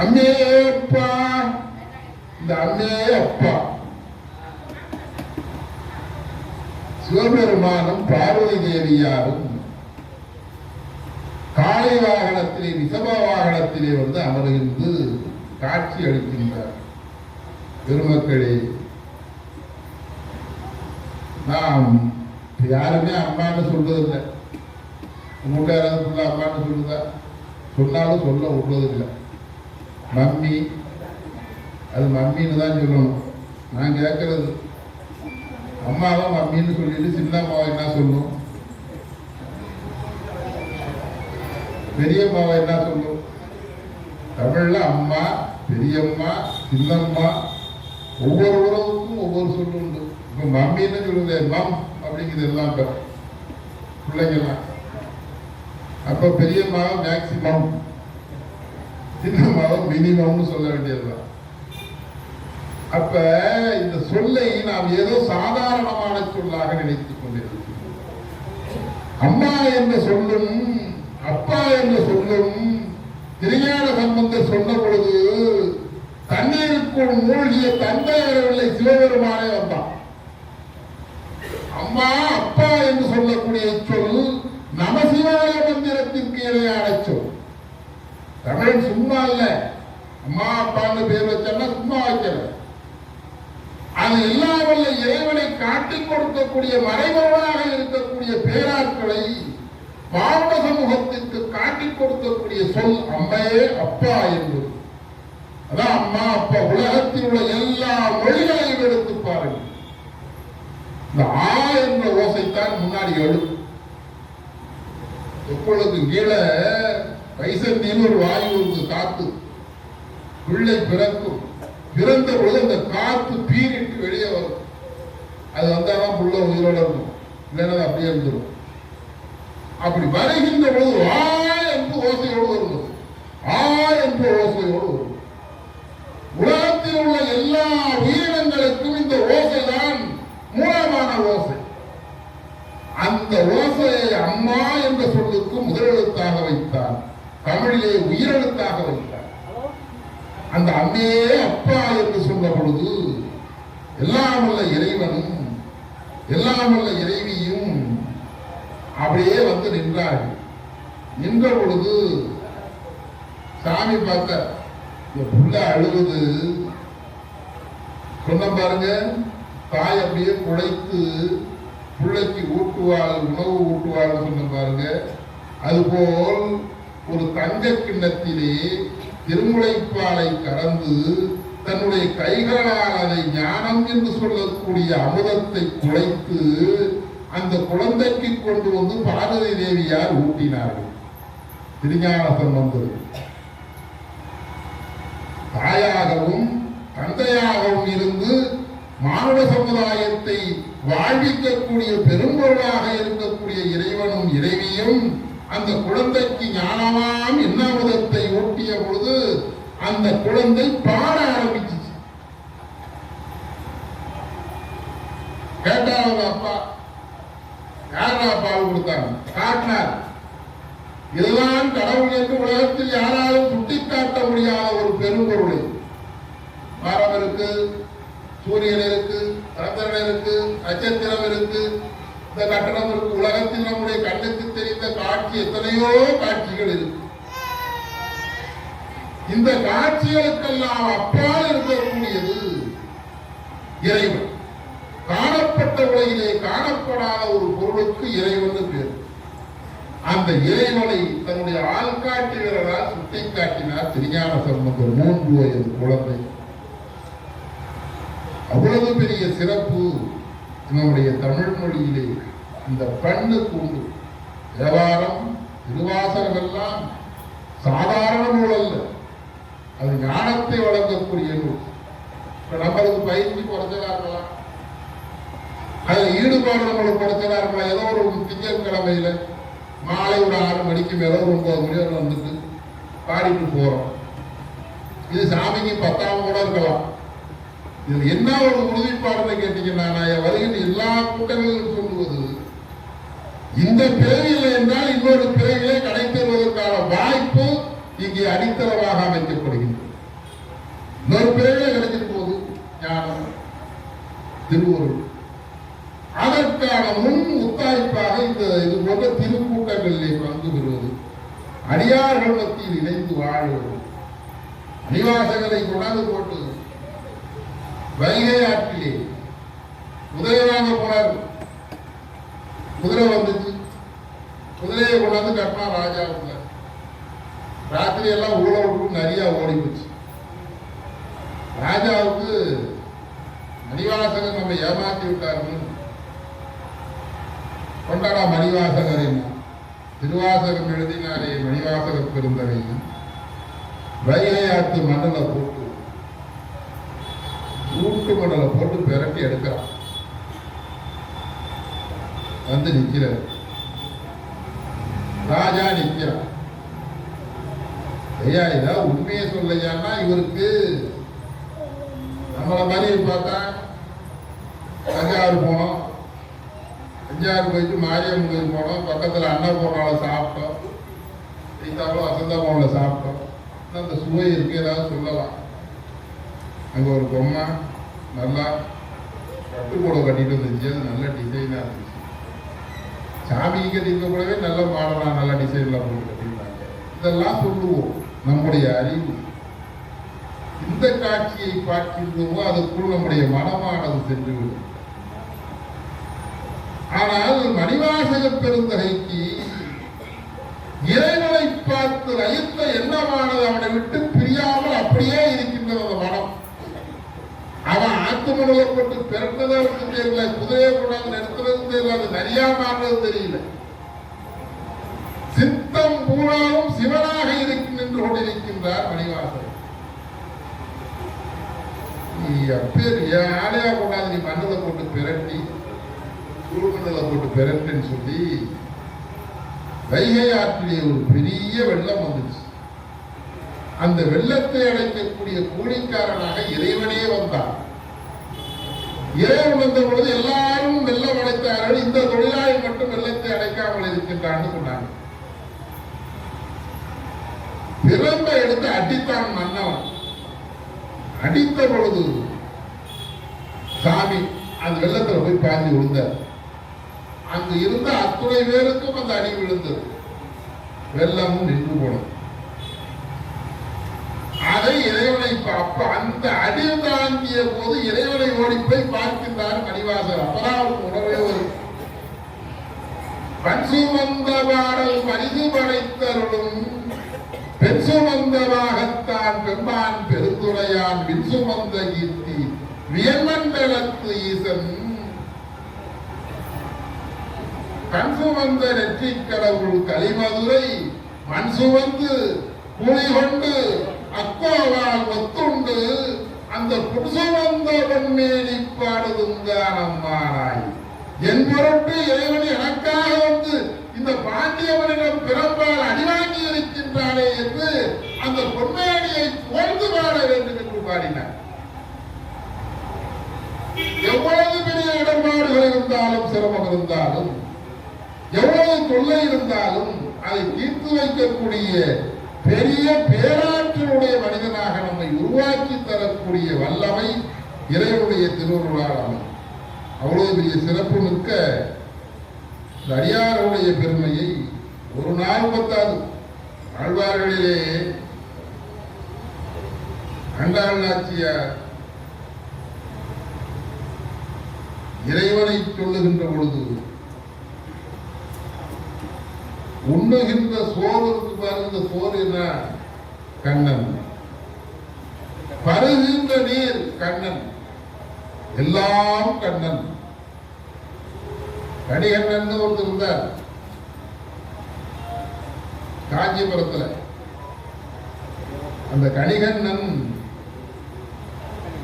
அம்மே அப்பா, இந்த அம்மே அப்பா சிவபெருமானும் பார்வதி தேவியாரும் காளை வாகனத்திலே ரிஷப வாகனத்திலே வந்து அமர்ந்து காட்சி அளிக்கின்றார். பெருமக்களே, நாம் யாருமே அம்மான்னு சொல்றதில்லை. உங்கள்கிட்ட யாராவது சொல்ல அம்மான்னு சொல்லுதா? சொன்னாலும் சொல்ல விடுறதில்லை. மம்மி, அது மம்மின்னு தான் சொல்லணும். நான் கேட்கறது அம்மாவை மம்மின்னு சொல்லிட்டு சின்ன அம்மாவை என்ன சொல்லும், பெரியம்மாவை என்ன சொல்லும்? தமிழ்ல அம்மா, பெரியம்மா, சின்னம்மா, ஒவ்வொரு உறவுக்கும் ஒவ்வொரு சொல்லு உண்டு. இப்ப மம்மின்னு சொல்லுது, மம் அப்படிங்கிறது எல்லாம் பிள்ளைங்கலாம். அப்ப பெரியம்மாவை மேக்சிமம், சின்னம்மாவை மினிமம்னு சொல்ல வேண்டியதுதான். அப்ப இந்த சொல்லை நாம் ஏதோ சாதாரணமான சொல்லாக நினைத்துக் கொண்டிருக்கிறோம். அம்மா என்ற சொல்லும் அப்பா என்ற சொல்லும் திருஞான சம்பந்தர் சொன்ன பொழுது தண்ணீருக்குள் மூழ்கிய தந்தை வரவில்லை, சிவபெருமானே வந்தான். அம்மா அப்பா என்று சொல்லக்கூடிய சொல் நமசிவாய மந்திரத்திற்கு இணையான சொல். தமிழ் சும்மா இல்ல, அம்மா அப்பான்னு பேர் வச்சா சும்மா வைக்கல. அது இல்லாமல் இறைவனை காட்டிக் கொடுக்கக்கூடிய மறைமுகமாக இருக்கக்கூடிய பேராட்களை மாவட்ட சமூகத்திற்கு காட்டிக் கொடுக்கக்கூடிய சொல் அம்மையே அப்பா என்பது. அதான் அம்மா அப்பா. உலகத்தில் உள்ள எல்லா மொழிகளையும் எடுத்து பாருங்கள், இந்த ஆ என்ற ஓசைத்தான் முன்னாடி எழுது. எப்பொழுது கீழே வைசந்தியில் ஒரு வாயு இருக்கு, காத்து, பிள்ளை பிறக்கும், பிறந்த பொழுது அந்த காத்து பீரிட்டு வெளியே வரும். அது வந்தாதான் புள்ள உயிரோட இருக்கும், இல்லைன்னா அப்படியே இருந்துடும். அப்படி வருகின்ற பொழுது ஆ என்று ஓசையோடு வருவது, ஆ என்ற ஓசையோடு வரும். உலகத்தில் உள்ள எல்லா உயிரினங்களுக்கும் இந்த ஓசைதான் மூலமான ஓசை. அந்த ஓசையை அம்மா என்ற சொல்லுக்கு முதலெழுத்தாக வைத்தார், தமிழிலே உயிரெழுத்தாக வைத்தார். அந்த அம்மையே அப்பா என்று சொன்ன பொழுது எல்லாம் உள்ள இறைவனும் எல்லாம் உள்ள இறைவியும் அப்படியே வந்து நின்றார்கள். நின்ற பொழுது சாமி பார்த்த இந்த புள்ள அழுவது சொன்ன பாருங்க. தாய் அப்படியே குழைத்து பிள்ளைக்கு ஊட்டுவாள், உணவு ஊட்டுவாள் சொன்ன பாருங்க. அதுபோல் ஒரு தங்க கிண்ணத்திலே திருமுலைப்பாலை கறந்து தன்னுடைய கைகளால் அதை ஞானம் என்று சொல்லக்கூடிய அமுதத்தை குழைத்து அந்த குழந்தைக்கு கொண்டு வந்து பார்வதி தேவியார் ஊட்டினார்கள். திருஞான சம்பந்தர் தாயாகவும் தந்தையாகவும் இருந்து மானுட சமுதாயத்தை வாழ்விக்கக்கூடிய பெரும்பொருளாக இருக்கக்கூடிய இறைவனும் இறைவியும் அந்த குழந்தைக்கு ஞானமாம் எண்ணாமுதத்தை ஊட்டிய பொழுது அந்த குழந்தை பாட ஆரம்பிச்சிச்சு. கேட்டாங்க அப்பா, யாரா பால் கொடுத்தாங்க? காட்டினார். இதுதான் கடவுள் என்று உலகத்தில் யாராலும் சுட்டிக்காட்ட முடியாத ஒரு பெரும்பொருளை. மரம் இருக்கு, சூரியன் இருக்கு, சந்திரன் இருக்கு, நட்சத்திரம் இருக்கு, இந்த கட்டணம் இருக்கு. உலகத்தில் நம்முடைய கண்ணுக்கு தெரிந்த காட்சி எத்தனையோ காட்சிகள் இருக்கு. இந்த காட்சிகளுக்கெல்லாம் அப்பால் இருக்கக்கூடியது இறைவன். காணப்பட்ட உலகிலே காணப்படாத ஒரு பொருளுக்கு இறைவன் பேர். அந்த இறைவனை தன்னுடைய ஆள்காட்டி வீரரால் சுட்டி காட்டினார் திருஞான சம்பந்தர். 3 வயது குழந்தை. அவ்வளவு பெரிய சிறப்பு நம்முடைய தமிழ் மொழியிலே இந்த பண்ணுக்கு உண்டு. தேவாரம், திருவாசகம் எல்லாம் சாதாரண நூல் அல்ல, அது ஞானத்தை வழங்கக்கூடிய நூல். இப்ப நம்மளுக்கு பயிற்சி குறைச்சதா இருக்கலாம், அதுல ஈடுபாடு நம்மளுக்கு குறைச்சதா இருக்கலாம். ஏதோ ஒரு திங்கட்கிழமையில மாலை ஒரு 6 மணிக்கு மேல ஒரு 9 மணி வரை வந்துட்டு பாடிட்டு போறோம். இது சாமிக்கு 10ஆம் கூட இருக்கலாம். இது என்ன ஒரு உறுதிப்பாடுன்னு கேட்டீங்கன்னா, நான் வருகின்ற எல்லா கூட்டங்களிலும் சொல்லுவது, இந்த பிறவியில் என்றால் இன்னொரு பிறவிலே கடை தருவதற்கான வாய்ப்பு இங்கே அடித்தளமாக அமைக்கப்படுகின்றது. இன்னொரு பிறவிலே கிடைச்சிட்டு போது ஞானம், திருவருள். அதற்கான முன் முத்தாய்ப்பாக இந்த இது போன்ற திருக்கூட்டங்களிலே பங்கு பெறுவது, அடியார்கள் மத்தியில் இணைந்து வாழ்வது, அணிவாசகரை கொண்டாந்து போட்டு வைகை ஆற்றிலே குதிரை வாங்க போனார். குதிரை வந்துச்சு, குதிரையை கொண்டாந்து கட்டினா ராஜா. ராத்திரி எல்லாம் ஊழ விட்டு நிறைய ஓடி போச்சு. ராஜாவுக்கு மணிவாசகர் நம்ம ஏமாத்தி விட்டாருன்னு கொண்டாடா மணிவாசகர் என்ன திருவாசகம் எழுதினாரே மணிவாசக பெருந்தகை வைகை ஆற்று மண்டல போட்டு ஊட்டு மண்டல போட்டு பிரட்டி எடுக்கிறான். வந்து நிக்கிறார் ராஜா, நிக்கிறான். ஐயா இதான் உண்மையை சொல்லையான்னா, இவருக்கு நம்மள மாதிரி பார்த்தா தஞ்சாவூர் போனோம், தஞ்சாவூர் போயிட்டு மாரியம்மன் கோயில் போனோம், பக்கத்தில் அன்னபூர்ணாவில் சாப்பிட்டோம், சீதாவில் வசந்தபவனில் சாப்பிட்டோம், அந்த சுவை இருக்கு ஏதாவது சொல்லலாம். அங்கே ஒரு பொம்மை நல்லா பட்டுக்கூட கட்டிட்டு வந்துச்சு. அது நல்ல டிசைனாக இருந்துச்சு. சாமிக்கு கட்டியிருக்க கூடவே நல்ல மாடலாக நல்ல டிசைன்லாம் போட்டு கட்டியிருந்தாங்க. இதெல்லாம் சொல்லுவோம் நம்முடைய அறிவு. இந்த காட்சியை பார்க்கின்றோமோ அதுக்குள் நம்முடைய மனமானது சென்றுவிடும். ஆனால் மணிவாசக பெருந்தகைக்கு இறைவனை பார்த்து ரயித்த எண்ணமானது அவனை விட்டு பிரியாமல் அப்படியே இருக்கின்றது. அந்த மனம் அவன் ஆத்துமனப்பட்டு பிறந்ததற்கு தெரியல, குதிரையை கொண்டாந்து நிறுத்துறது தெரியல, அது நிறையா மாறுறது தெரியல. சித்தம் பூராவும் சிவனாக நின்று கொண்டிருக்கின்றார் மணிவாசகர். நீ அப்பேர் ஆலையா கொண்டாந்து நீ மண்ணதை போட்டு பிரட்டி சூழ்மணலை போட்டு பிரட்டுன்னு சொல்லி வைகை ஆற்றிலே ஒரு பெரிய வெள்ளம் வந்துச்சு. அந்த வெள்ளத்தை அடைக்கக்கூடிய கூலிக்காரனாக இறைவனே வந்தார். இறைவன் வந்த பொழுது எல்லாரும் வெள்ளம் அடைத்தார்கள், இந்த தொழிலாளி மட்டும் வெள்ளத்தை அடைக்காமல் இருக்கின்றான்னு சொன்னாங்க. பிரம்ப எடுத்து அடித்தான் மன்னவன். அடித்த பொழுது சாமி அந்த வெள்ளத்துல போய் பாய்ந்து விழுந்தார். அங்கு இருந்த அத்துணை பேருக்கும் அந்த அடி விழுந்தது. வெள்ளமும் நின்று போனது. அதை இறைவனை அப்ப அந்த அடி தாங்கிய போது இறைவனை ஓடி போய் பார்க்கின்றார் மணிவாசகர். அப்பதான் அவருக்கு உணர்வே வரும். பண் சுமந்த பாடல் பரிசு படைத்தருளும் பெண் சுமந்தவாகத்தான் பெம்பான் பெருந்துரையான் விண் சுமந்த கீர்த்தி வியன்மண்டலத்து ஈசன் கண் சுமந்த நெற்றி கடவுள் கலிமதுரை மண் சுமந்து கூலி கொண்டு அக்கோவால் ஒத்துண்டு அந்த புருஷவந்த பொன்மேனி பாடுதுங்கானம்மானாய் என் பொருட்டு இறைவன் எனக்காக வந்து இந்த பாண்டியவனிடம் பிறப்பால் அடிவாங்கி இருக்கின்றானே என்று அந்த பொன்மேனியை புகழ்ந்து பாட வேண்டும் என்று பாடினார். எவ்வளவு பெரிய இடர்பாடுகள் இருந்தாலும் சிரமம் இருந்தாலும் எவ்வளவு தொல்லை இருந்தாலும் அதை தீர்த்து வைக்கக்கூடிய பெரிய பேராற்றலுடைய மனிதனாக நம்மை உருவாக்கி தரக்கூடிய வல்லமை இறைவனுடைய திருவருளால் அமையும். அவ்வளவு பெரிய சிறப்பு மிக்க அடியாருடைய பெருமையை ஒரு நாள் பத்தாது. ஆழ்வார்களிலே ஆண்டாள் நாச்சியார் இறைவனை சொல்லுகின்ற பொழுது உண்ணுகின்ற சோறு இருக்கு பாருங்க, சோறு என்ன கண்ணன், பருகின்ற நீர் கண்ணன், எல்லாம் கண்ணன். கணிகண்ணன் ஒருத்தர் இருந்தார் காஞ்சிபுரத்துல. அந்த கணிகண்ணன்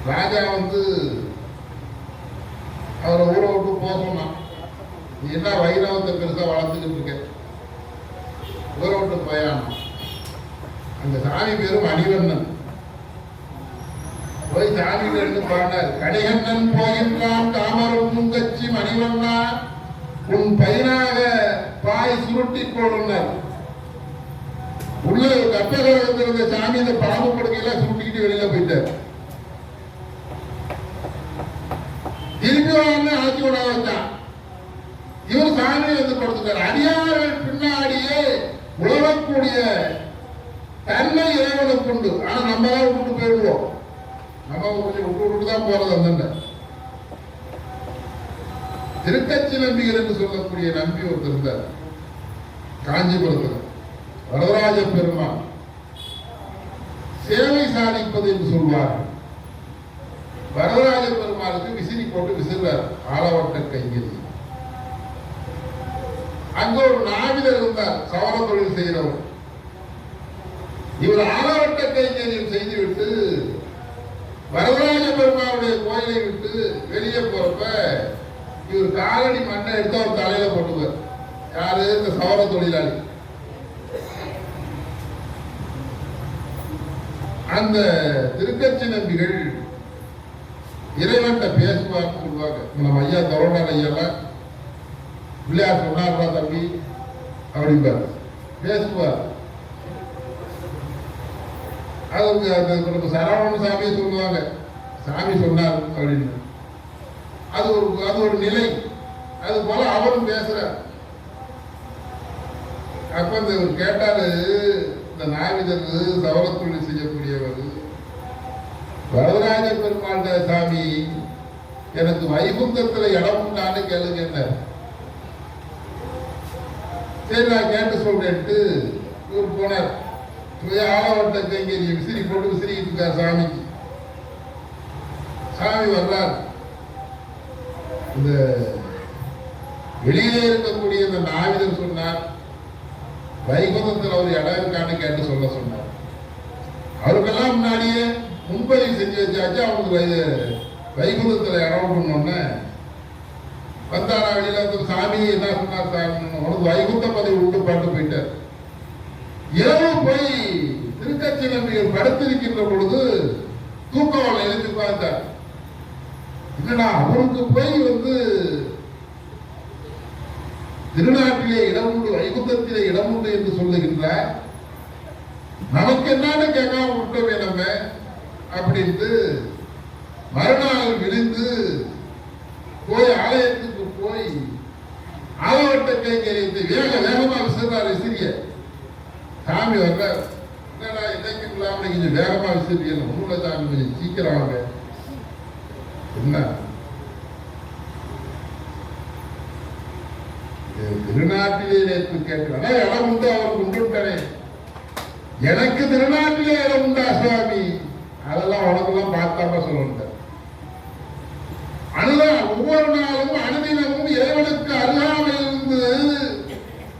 ராஜா வந்து அவரை ஊரை விட்டு போக சொன்னான். நீ என்ன வைரவத்தை பெருசா வளர்த்துக்கிட்டு இருக்க, ஊரை விட்டு போயானான். அந்த சாமி பேரும் மணிவண்ணன். போய் சாமி ரெண்டு பாடினார். கணிகண்ணன் போகின்றான் தாமரம் கட்சி மணிவண்ணா உன் பையனாக பாய் சுருட்டி போடுனார். உள்ள கப்பக வந்திருந்த சாமி இந்த பாம்பு படுக்கையெல்லாம் சுருட்டிக்கிட்டு வெளியில போயிட்டார். திருப்பி வந்து ஆட்சி விட வச்சான். இவர் சாமி வந்து கொடுத்துட்டார். அடியார்கள் பின்னாடியே உழவக்கூடிய தன்மை இறைவனுக்கு உண்டு. ஆனா நம்ம தான் விட்டு போயிடுவோம். நம்ம கொஞ்சம் விட்டு தான் போறது. அந்த திருக்கச்சி நம்பிகள் என்று சொல்லக்கூடிய நம்பி ஒருத்தர் இருந்தார் காஞ்சிபுரத்தில். வரதராஜ பெருமாள் சேவை சாதிப்பது என்று சொல்வார்கள். வரதராஜ பெருமாளுக்கு விசிறி போட்டு விசிறார் ஆலவட்ட கைங்கரி. அங்க ஒரு நாவிதர் இருந்தார், சவர தொழில் செய்கிறவர். இவர் ஆலவட்ட கைங்கரியம் செய்துவிட்டு வரதராஜ பெருமாளுடைய கோயிலை விட்டு வெளியே போறப்ப இவர் காலடி மண்ணை எடுத்து அவர் தலையில போட்டுவார். யாரு? இந்த சவர தொழிலாளி. அந்த திருக்கச்சி நம்பிகள் இறைவன்கிட்ட பேசுவார்னு சொல்லுவாங்க. நம்ம ஐயா தவறான ஐயெல்லாம் பிள்ளையார் சொன்னார்பா தம்பி அப்படிம்பார், பேசுவார். அதுக்கு அந்த சரவண சாமியை சொல்லுவாங்க. சாமி சொன்னார் அப்படின்னு. அது ஒரு நிலை. அது போல அவரும் பேசுறார். அப்ப இந்த கேட்டாரு, இந்த நாவிதர் சவரத்தொழில் செய்யக்கூடியவர், வரதராஜ பெருமாண்ட சாமி எனக்கு வைகுந்தத்துல இடம் உண்டான்னு கேளுங்க. சரி நான் கேட்டு சொல்றேன்ட்டு இவர் போனார். ஆலவட்ட கைங்கரிய விசிறி போட்டு விசிறிட்டு இருக்கார் சாமிக்கு. சாமி வர்றார். இந்த வெளியிலே இருக்கக்கூடிய இந்த நாவிதர் சொன்னார், வைகுந்தத்தில் ஒரு இடம் இருக்கான்னு கேட்டு சொல்ல சொன்னார். அவருக்கெல்லாம் முன்னாடியே முன்பதிவு செஞ்சு வச்சாச்சு. அவங்களுக்கு வைகுந்தத்தில் இடம் விடணும்னு வந்தாரா வெளியில வந்து சாமி என்ன சொன்னார், அவனுக்கு வைகுந்த பதிவு விட்டு பாட்டு போயிட்டார். இரவு போய் திருக்கட்சி நம்பிகள் படுத்திருக்கின்ற பொழுது தூக்கம் எழுதி பார்த்தார். என்னடா அவருக்கு போய் வந்து திருநாட்டிலே இடம் உண்டு, வைகுந்தத்திலே இடம் உண்டு என்று சொல்லுகின்றார், நமக்கு என்னன்னு கேட்காம விட்டோமே நம்ம அப்படின்ட்டு மறுநாள் விழுந்து போய் ஆலயத்துக்கு போய் ஆலவட்ட கைங்கரியத்தை வேகமா விசிறாரு. விசிறிய சாமி வர்ற, என்னடா இன்னைக்கு இல்லாம கொஞ்சம் வேகமா விசிறிய ஒண்ணுல சாமி கொஞ்சம் சீக்கிரம் வாங்க. என்ன திருநாட்டிலே நேற்று கேட்கிறான், இடம் உண்டு அவருக்கு உண்டுட்டானே, எனக்கு திருநாட்டிலே இடம் உண்டா சுவாமி? அதெல்லாம் உனக்கெல்லாம் பார்த்தாம சொல்லணும். அதுதான் ஒவ்வொரு நாளும் அனுதினமும் இறைவனுக்கு அருகாமையில் இருந்து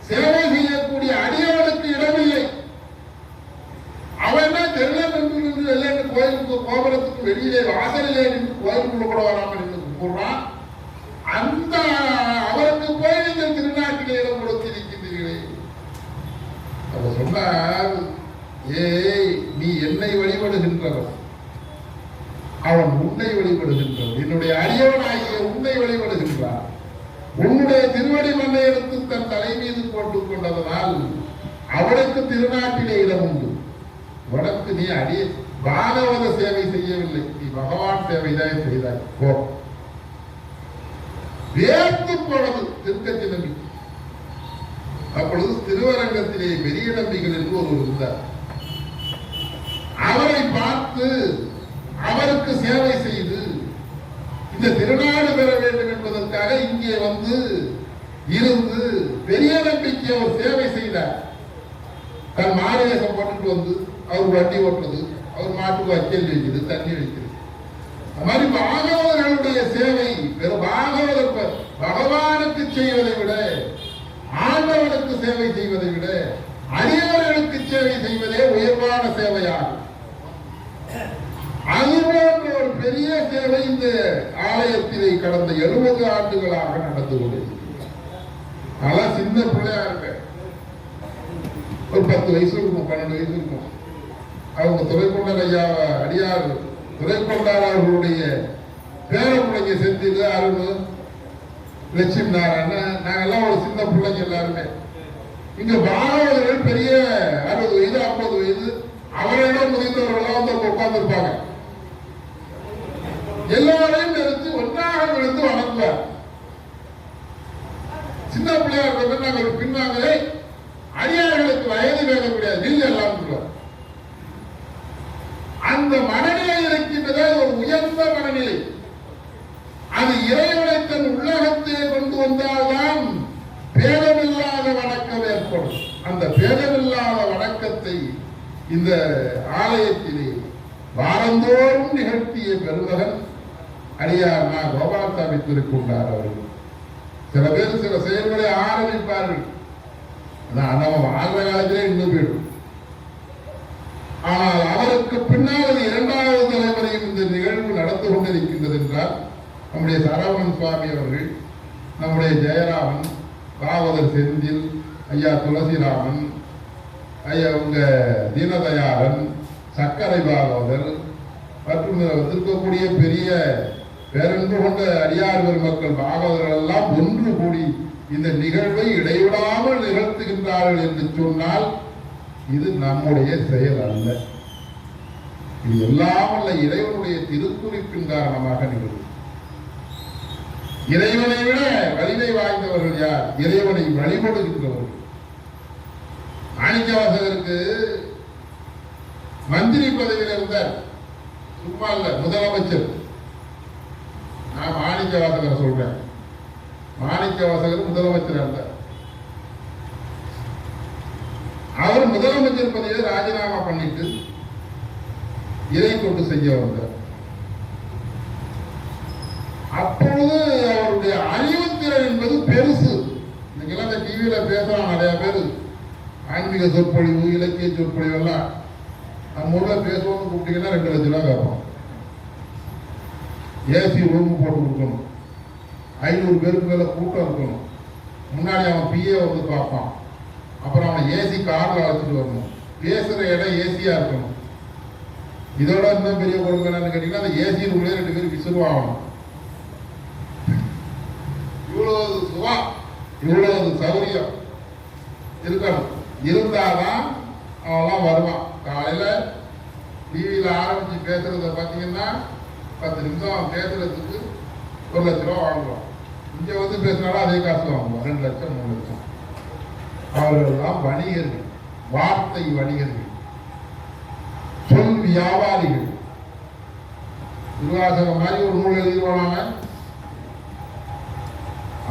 சேவை செய்யக்கூடிய அடியவனுக்கு இடமில்லை. அவன் தான் தெருவில் நின்று கோயிலுக்கு கோபுரத்துக்கு வெளியிலே வாசலிலே நின்று கோயிலுக்குள்ள கூட வராமல் நின்று கூடுறான். அந்த அவருக்கு போய் நீங்கள் திருநாட்டிலே இடம் கொடுத்திருக்கின்றீர்களே. அவர் சொன்னார், ஏய் நீ என்னை வழிபடுகின்றவர், அவன் உன்னை வழிபடுகின்றவன். என்னுடைய அடியவனாகிய உன்னை வழிபடுகின்றான். உன்னுடைய திருவடி மண்ணை எடுத்து தன் தலை மீது போட்டுக் கொண்டதனால் அவனுக்கு திருநாட்டிலே இடம் உண்டு. உனக்கு நீ அடிய பாகவத சேவை செய்யவில்லை, நீ பகவான் சேவைதான் செய்தாய். போ. வேர்த்து போனது திருக்கட்சி நம்பி. அப்பொழுது திருவரங்கத்திலே பெரிய நம்பிகள் என்று ஒருவர் இருந்தார். அவரை பார்த்து அவருக்கு சேவை செய்து இந்த திருநாடு பெற வேண்டும் என்பதற்காக இங்கே வந்து இருந்து பெரிய நம்பிக்கை அவர் சேவை செய்தார். தன் மாரவேசம் போட்டுட்டு வந்து அவர் வண்டி ஓட்டுறது, அவர் மாட்டுக்கு வைக்கல் வைக்கிறது, தண்ணி வைக்கிறது. அது மாதிரி பாகவதர்களுடைய சேவை வெறும் பாகவதர் பகவானுக்கு செய்வதை விட, ஆண்டவனுக்கு சேவை செய்வதை விட அடியவர்களுக்கு சேவை செய்வதே உயர்வான சேவையாகும். அதுபோன்ற ஒரு பெரிய சேவை இந்த ஆலயத்திலே கடந்த 70 ஆண்டுகளாக நடந்து கொண்டிருக்கிறது. அதெல்லாம் சின்ன பிள்ளையா இருக்க, ஒரு 10 வயசு இருக்கும், 12 வயசு இருக்கும். அவங்க துறைக்கொண்டார் ஐயா அடியார் துறைக்கொண்டார் அவர்களுடைய பேரப்பிள்ளைங்க செந்தில், அருண், லட்சுமி நாராயணன், நாங்கெல்லாம் ஒரு சின்ன பிள்ளைங்க எல்லாருமே. இங்க பாகவதர்கள் பெரிய 60 வயது 50 வயது அவரிடம் முதிர்ந்தவர்களாக வந்து உட்கார்ந்து இருப்பாங்க. எல்லாரையும் நிறுத்தி ஒன்றாக விழுந்து வணங்குவார். சின்ன பிள்ளையா இருக்க நாங்கள் பின்னாங்க அடியார்களுக்கு வயது வேக முடியாது, நில் எல்லாம் சொல்லுவார். அந்த மனநிலை இருக்கின்றதே ஒரு உயர்ந்த மனநிலை. அது இறைவனை தன் உள்ளகத்தை கொண்டு வந்தால்தான் பேதமில்லாத வணக்கம் ஏற்படும். அந்த பேதமில்லாத வணக்கத்தை இந்த ஆலயத்திலே வாரந்தோறும் நிகழ்த்திய பெருமகன் அடியார் மா கோபாலசாமி திருக்கொண்டார் அவர்கள். சில பேர் சில செயல்களை ஆரம்பிப்பார்கள், நம்ம வாழ்ந்த காலத்திலே இன்னும் போயிடும். ஆனால் அவருக்கு பின்னால் 2வது தலைமுறையும் இந்த நிகழ்வு நடந்து கொண்டிருக்கின்றது என்றால் நம்முடைய சரவணன் சுவாமி அவர்கள், நம்முடைய ஜெயராமன், பாவதர் செந்தில், ஐயா துளசிராமன், ஐயா உங்க தீனதயாளன், சக்கரை பாகவதர் மற்றும் வந்திருக்கக்கூடிய பெரிய பேரன்பு கொண்ட அடியார் பெருமக்கள் பாகவதர்கள் எல்லாம் ஒன்று கூடி இந்த நிகழ்வை இடைவிடாமல் நிகழ்த்துகின்றார்கள் என்று சொன்னால் இது நம்முடைய செயல் அல்ல. இது எல்லாம் உள்ள இறைவனுடைய திருக்குறிப்பின் காரணமாக நிகழ்வு. இறைவனை விட வலிமை வாய்ந்தவர்கள் யார்? இறைவனை வழிபடுகின்றவர்கள். மாணிக்கவாசகருக்கு மந்திரி பதவியில் இருந்தார், சும்மா இல்ல, முதலமைச்சர். நான் மாணிக்கவாசகர் சொல்றேன், மாணிக்கவாசகர் முதலமைச்சர் இருந்தார். அவர் முதலமைச்சர் பதவியை ராஜினாமா பண்ணிட்டு இறை தொண்டு செய்ய வந்தார். அப்பொழுது அவருடைய அறிவுத்திறன் என்பது பெருசு. இன்னைக்கெல்லாம் இந்த டிவியில பேசுறான் நிறைய பேர், ஆன்மீக சொற்பொழிவு, இலக்கிய சொற்பொழிவு எல்லாம். நம்ம ஊர்ல பேசுவோம்னு கூப்பிட்டீங்கன்னா 2 லட்சம் ரூபாய் கேட்போம். ஏசி ரூம் போட்டு கொடுக்கணும், 500 பேருக்கு மேல கூட்டம் இருக்கணும், முன்னாடி அவன் பிஏ வந்து பார்ப்பான், அப்புறம் அவனை ஏசி கார்ல அழைச்சிட்டு வரணும், பேசுற இடம் ஏசியா இருக்கணும். இதோட இன்னும் பெரிய கொடுமை என்னன்னு கேட்டீங்கன்னா, அந்த ஏசி ரூம்லயே 2 பேர் விசிறுவாகணும். இவ்வளவு சுவா, இவ்வளவு சௌரியம் இருக்கணும். இருந்தாதான் அவெல்லாம் வருவான். காலையில டிவியில ஆரம்பிச்சு பேசுறத பார்த்தீங்கன்னா 10 நிமிஷம் பேசுறதுக்கு 1 லட்ச ரூபா வாங்குவான். இங்க வந்து பேசினாலும் அதே காசு வாங்குவான், 2 லட்சம் 3 லட்சம். அவர்கள் தான் வணிகர்கள், வார்த்தை வணிகர்கள், சொல் வியாபாரிகள். திருவாசகம் மாதிரி ஒரு நூல் எழுதிடுவாங்க.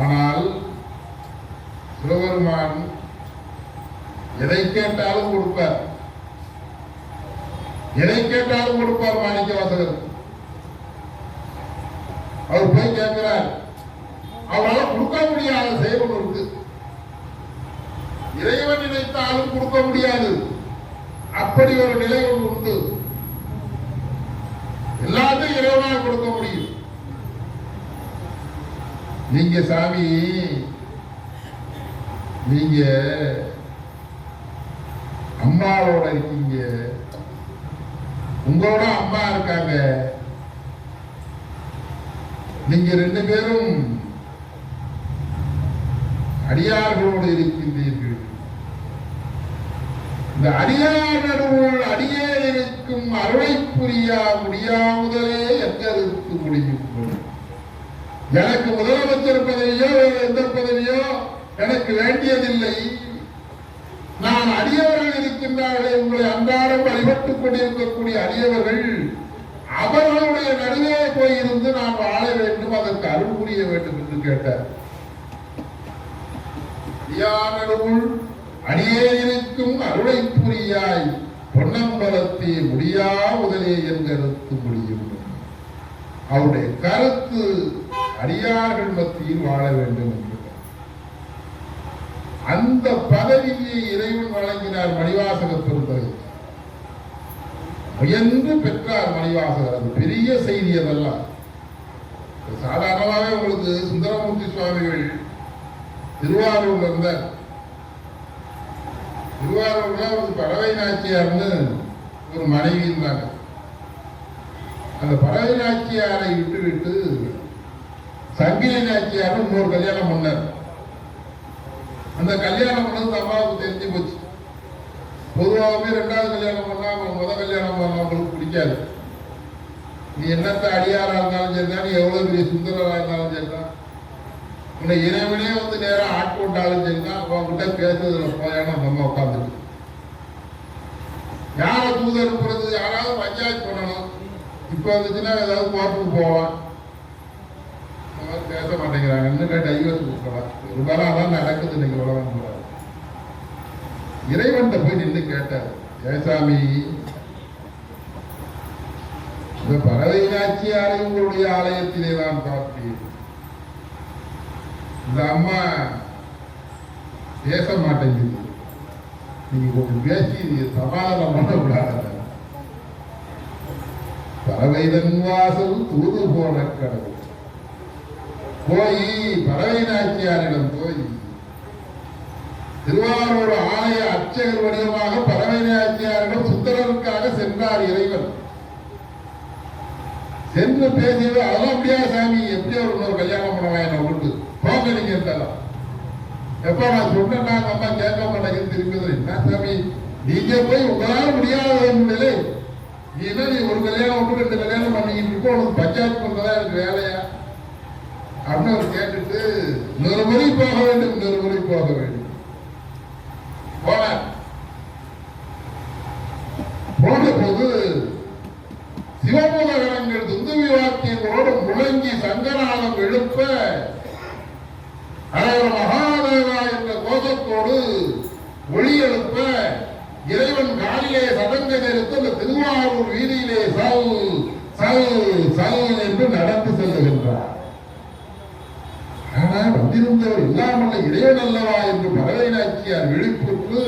ஆனால் சிவபெருமான் எதை கேட்டாலும் கொடுப்பார், எதை கேட்டாலும் கொடுப்பார். மாணிக்கவாசகர் அவர் போய் கேட்கிறார், அவரால் கொடுக்க முடியாத செயல் இருக்கு. இறைவன் நினைத்தாலும் கொடுக்க முடியாது, அப்படி ஒரு நிலை ஒன்று உண்டு. எல்லாத்தையும் இறைவனால் கொடுக்க முடியும். நீங்க சாமி, நீங்க அம்மாவோட இருக்கீங்க, உங்களோட அம்மா இருக்காங்க, நீங்க 2 பேரும் அடியார்களோடு இருக்கின்றீர்கள். இந்த அடியார் நடுவுள் அடியேன் இருக்கும் அருளை புரியா முடியாமுதலே எங்களுக்கு முடியும். எனக்கு முதலமைச்சர் பதவியோ எந்த பதவியோ எனக்கு வேண்டியதில்லை. நான் அடியவர்கள் இருக்கின்றார்களே, உங்களை அன்றாடம் வழிபட்டுக் கொண்டிருக்கக்கூடிய அடியவர்கள், அவர்களுடைய நடுவே போயிருந்து நான் வாழ வேண்டும், அதற்கு அருள் புரிய வேண்டும் என்று கேட்டார். அடியார் நடுவுள் அடியே இருக்கும் அருளை புரியாய் பொன்னம்பலத்தே முடியா முதலே என் கருத்து முடியும். அவருடைய கருத்து அடியார்கள் மத்தியில் வாழ வேண்டும் என்று. அந்த பதவியை இறைவன் வழங்கினார் மணிவாசக பெருந்தகை. முயன்று பெற்றார் மணிவாசகர். அது பெரிய செய்தி. அதெல்லாம் சாதாரணமாகவே உங்களுக்கு சுந்தரமூர்த்தி சுவாமிகள் திருவாரூர்ல இருந்தார். திருவாரூர்ல ஒரு பறவை நாச்சியார்னு ஒரு மனைவி இருந்தாங்க. அந்த பறவை நாச்சியாரை விட்டு சங்கிலி நாச்சியார் இன்னொரு கல்யாணம் பண்ணார். அந்த கல்யாணம் பண்ணது அம்மாவுக்கு தெரிஞ்சு போச்சு. பொதுவாகவே 2வது கல்யாணம் பண்ணா முதல் கல்யாணம் பண்ணவங்களுக்கு பிடிக்காது. நீ என்னத்த அடியாரா இருந்தாலும் சரிதான், நீ எவ்வளவு பெரிய சுந்தரரா இருந்தாலும் சரிதான், உன்னை இறைவனே வந்து நேரம் ஆட்கொண்டாலும் சரிதான், அவங்ககிட்ட பேசுறதுல போயானா நம்ம உட்காந்துருக்கு. யாரை தூது அனுப்புறது, யாராவது பஞ்சாயத்து பண்ணணும். இப்ப வந்துச்சுன்னா ஏதாவது கோர்ட்டுக்கு போவான், பேச மாட்டேங்கிறாங்க, இன்னும் டைவர்ஸ் கொடுக்கலாம். பெரும்பாலும் அதான் நடக்குது இன்னைக்கு உலகம். இறைவன் போய் நின்று கேட்டார், ஏசாமி, இந்த பறவை நாச்சியாரை உங்களுடைய ஆலயத்திலே நான் பார்த்தேன். இந்த அம்மா பேச மாட்டேங்குது, நீங்க கொஞ்சம் பேசி சமாதானம் பண்ணக்கூடாது. பறவைதன் வாசல் தூது போன கடவுள் போய் பறவை நாச்சியாரிடம் போய் திருவாரூர் ஆலய அர்ச்சகர் வடிவமாக பறவை நாச்சியாரிடம் சுந்தரருக்காக சென்றார் இறைவன். சென்று பேசியது, அதெல்லாம் முடியாது சாமி, எப்படி ஒரு இன்னொரு கல்யாணம் பண்ணலாம் என்ன விட்டு போங்க நீங்க இருக்கலாம். எப்ப நான் சொன்னா அம்மா கேட்க மாட்டேங்குது திரும்பி. என்ன சாமி, நீங்க போய் உங்களால முடியாத நிலை நீ என்ன நீ ஒரு கல்யாணம் விட்டு 2 கல்யாணம் பண்ணிக்கிட்டு இருக்கோ, உனக்கு பஞ்சாயத்து பண்றதா எனக்கு வேலையா அப்படின்னு அவர் கேட்டுட்டு இன்னொரு முறை போக வேண்டும், இன்னொரு முறை போக வேண்டும். போனார். போன போது சிவபூதகரங்கள் துந்துவி வாக்கியங்களோடு முழங்கி சங்கநாதம் எழுப்ப அவர் மகாதேவா என்ற கோஷத்தோடு ஒளி எழுப்ப இறைவன் காலிலே சதங்க நிறுத்த அந்த திருவாரூர் வீதியிலே சல் சல் சல் என்று நடந்து செல்லுகின்றார். ஆனால் வந்திருந்தவர் இல்லாமல் இறைவன் அல்லவா என்று பறவை நாச்சியார் விழிப்புற்று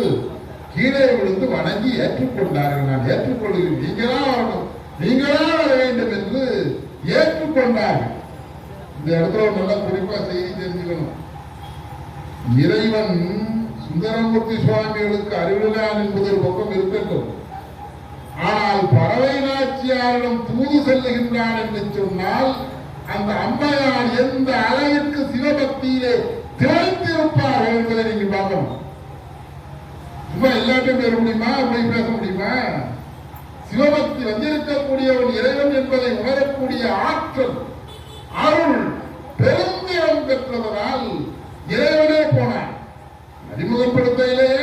கீழே விழுந்து வணங்கி ஏற்றுக்கொண்டார்கள். நான் ஏற்றுக்கொள்கிறேன், நீங்களா வரணும், நீங்களா வர வேண்டும் என்று ஏற்றுக்கொண்டார்கள். இந்த இடத்துல ஒரு நல்ல குறிப்பா செய்தி தெரிஞ்சுக்கணும். இறைவன் சுந்தரமூர்த்தி சுவாமிகளுக்கு அறிவிலான் என்பது ஒரு பக்கம் இருக்கட்டும், ஆனால் பறவை நாச்சியாரிடம் தூது செல்லுகின்றான் என்று சொன்னால் அந்த அம்மையார் எந்த அளவிற்கு சிவபக்தியிலே திளைத்திருப்பார்கள் என்பதை நீங்க பார்க்கணும். சும்மா எல்லாத்தையும் பேச முடியுமா, அப்படி பேச முடியுமா? சிவபக்தி வந்திருக்கக்கூடியவன் இறைவன் என்பதை உணரக்கூடிய ஆற்றல், அருள், பெருந்திறம் பெற்றதனால் இறைவனே போனான். அறிமுகப்படுத்தையிலேயே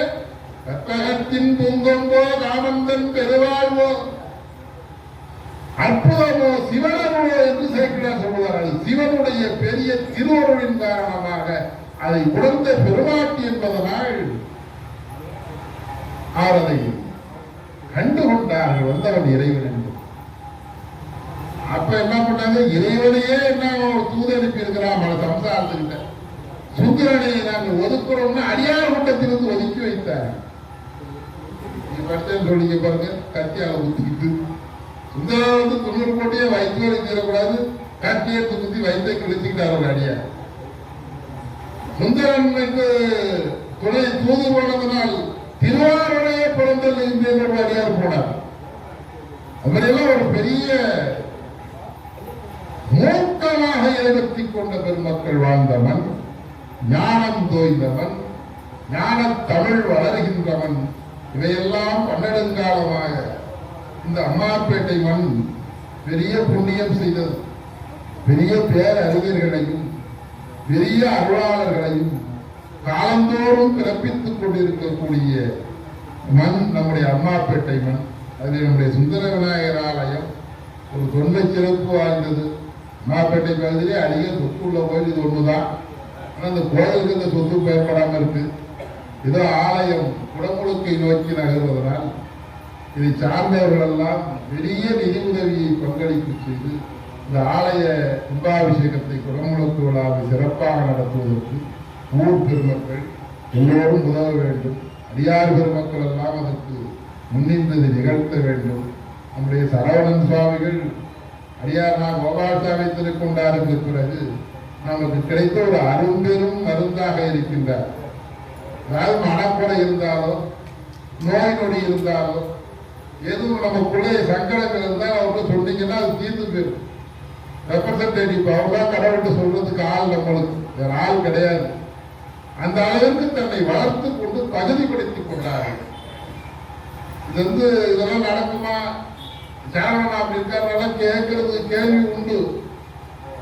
கத்தகத்தின் பூங்கொம்போ காமந்தன் பெருவாழ்வோ அற்புதமோ சிவனமோ என்று சேர்க்கிறார் சொல்லுவார்கள். சிவனுடைய பெரிய திருவருளின் காரணமாக அதை உணர்ந்த பெருமாட்டி என்பதனால் அவர் அதை கண்டுகொண்டார்கள் வந்தவன் இறைவன் என்று. அப்ப என்ன பண்ணாங்க, இறைவனையே என்ன தூது அனுப்பி இருக்கிறான் மன சம்சாரத்துக்கிட்ட. சுந்தரனை நாங்கள் ஒதுக்குறோம்னு அடியார் கூட்டத்திலிருந்து ஒதுக்கி வைத்தார். நீ படுத்தேன்னு சொல்லிக்க பாருங்க, கத்தியால ஊத்திக்கிட்டு சுந்தரம் வந்து 90 கோட்டியே வயிற்று வரை தீரக்கூடாது, கட்டியை குத்தி வயிற்றை கிழிச்சுக்கிட்டார் ஒரு அடியார். சுந்தரனுக்கு துணை தூது போனதனால் திருவாரூரையே பிறந்தல் என்று ஒரு அடியார் போனார். அவரெல்லாம் ஒரு பெரிய மூக்கமாக இறைவத்தி கொண்ட பெருமக்கள் வாழ்ந்தவன், ஞானம் தோய்ந்தவன், ஞான தமிழ் வளர்கின்றவன். இவையெல்லாம் பன்னெடுங்காலமாக இந்த அம்மாப்பேட்டை மண் பெரிய புண்ணியம் செய்தது. பெரிய பேரறிஞர்களையும் பெரிய அருளாளர்களையும் காலந்தோறும் பிறப்பித்துக் கொண்டிருக்கக்கூடிய மண் நம்முடைய அம்மாப்பேட்டை மண். அதில் நம்முடைய சுந்தர விநாயகர் ஆலயம் ஒரு தொன்மை சிறப்பு வாய்ந்தது. அம்மாப்பேட்டை பகுதியிலே அதிக சொத்து உள்ள கோயில் இது ஒண்ணுதான். ஆனால் அந்த கோயிலுக்கு இந்த சொத்து பயன்படாமல் இருக்கு. இதோ ஆலயம் குடமுழுக்கை நோக்கி நகர்வதனால் இதை சார்ந்தவர்கள் எல்லாம் பெரிய நிதி உதவியை பங்களிப்பு செய்து இந்த ஆலய கும்பாபிஷேகத்தை குடமுழுக்கு விழாவை சிறப்பாக நடத்துவதற்கு ஊர் பெருமக்கள் எல்லோரும் உதவ வேண்டும். அடியார் பெருமக்கள் எல்லாம் அதற்கு முன்னின்றதை நிகழ்த்த வேண்டும். நம்முடைய சரவணன் சுவாமிகள் அடியார் நான் கோபால்சாமி திருக்கொண்டாருக்கு பிறகு நமக்கு கிடைத்த ஒரு அரும்பெரும் மருந்தாக இருக்கின்றார். அதாவது மனக்குறை இருந்தாலோ நோய் நொடி இருந்தாலோ எதுவும் நமக்குள்ளே சங்கடங்கள் இருந்தால் அவர்கிட்ட சொன்னீங்கன்னா அது தீர்ந்து போயிடும். ரெப்ரசன்டேட்டிவ் அவர் தான் கடவுள்கிட்ட சொல்றதுக்கு ஆள் நம்மளுக்கு வேற ஆள் கிடையாது. அந்த அளவிற்கு தன்னை வளர்த்து கொண்டு தகுதிப்படுத்திக் கொண்டார்கள். இது வந்து இதெல்லாம் நடக்குமா, சேனவன் அப்படி இருக்கிறதுனால கேட்கறது கேள்வி உண்டு.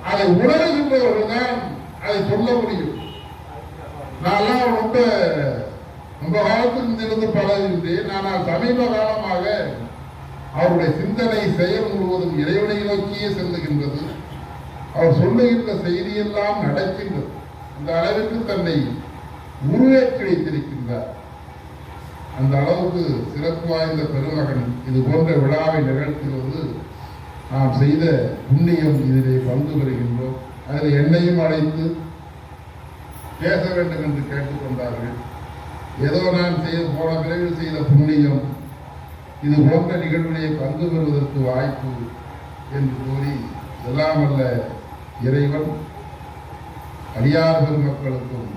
அதை உணர்கின்றவர்கள் தான் அதை சொல்ல முடியும். நான் ரொம்ப காலத்தில் இருந்து பழகின்றேன். ஆனால் சமீப காலமாக அவருடைய சிந்தனை செயல் முழுவதும் இறைவனை நோக்கியே செல்லுகின்றது. அவர் சொல்லுகின்ற செய்தியெல்லாம் நடக்கின்றது. இந்த அளவிற்கு தன்னை உருவேற்றி வைத்திருக்கின்றார். அந்த அளவுக்கு சிறப்பு வாய்ந்த பெருமகன். இது போன்ற விழாவை நிகழ்த்துவது நாம் செய்த புண்ணியம். இதிலே பங்கு பெறுகின்றோம். அதில் என்னையும் அழைத்து பேச வேண்டும் என்று கேட்டுக்கொண்டார்கள். ஏதோ நான் போன விரைவில் செய்த புண்ணியம், இது போன்ற நிகழ்விலே பங்கு பெறுவதற்கு வாய்ப்பு என்று கூறி எல்லாம் அல்ல இறைவன் அடியார் பெருமக்களுக்கும்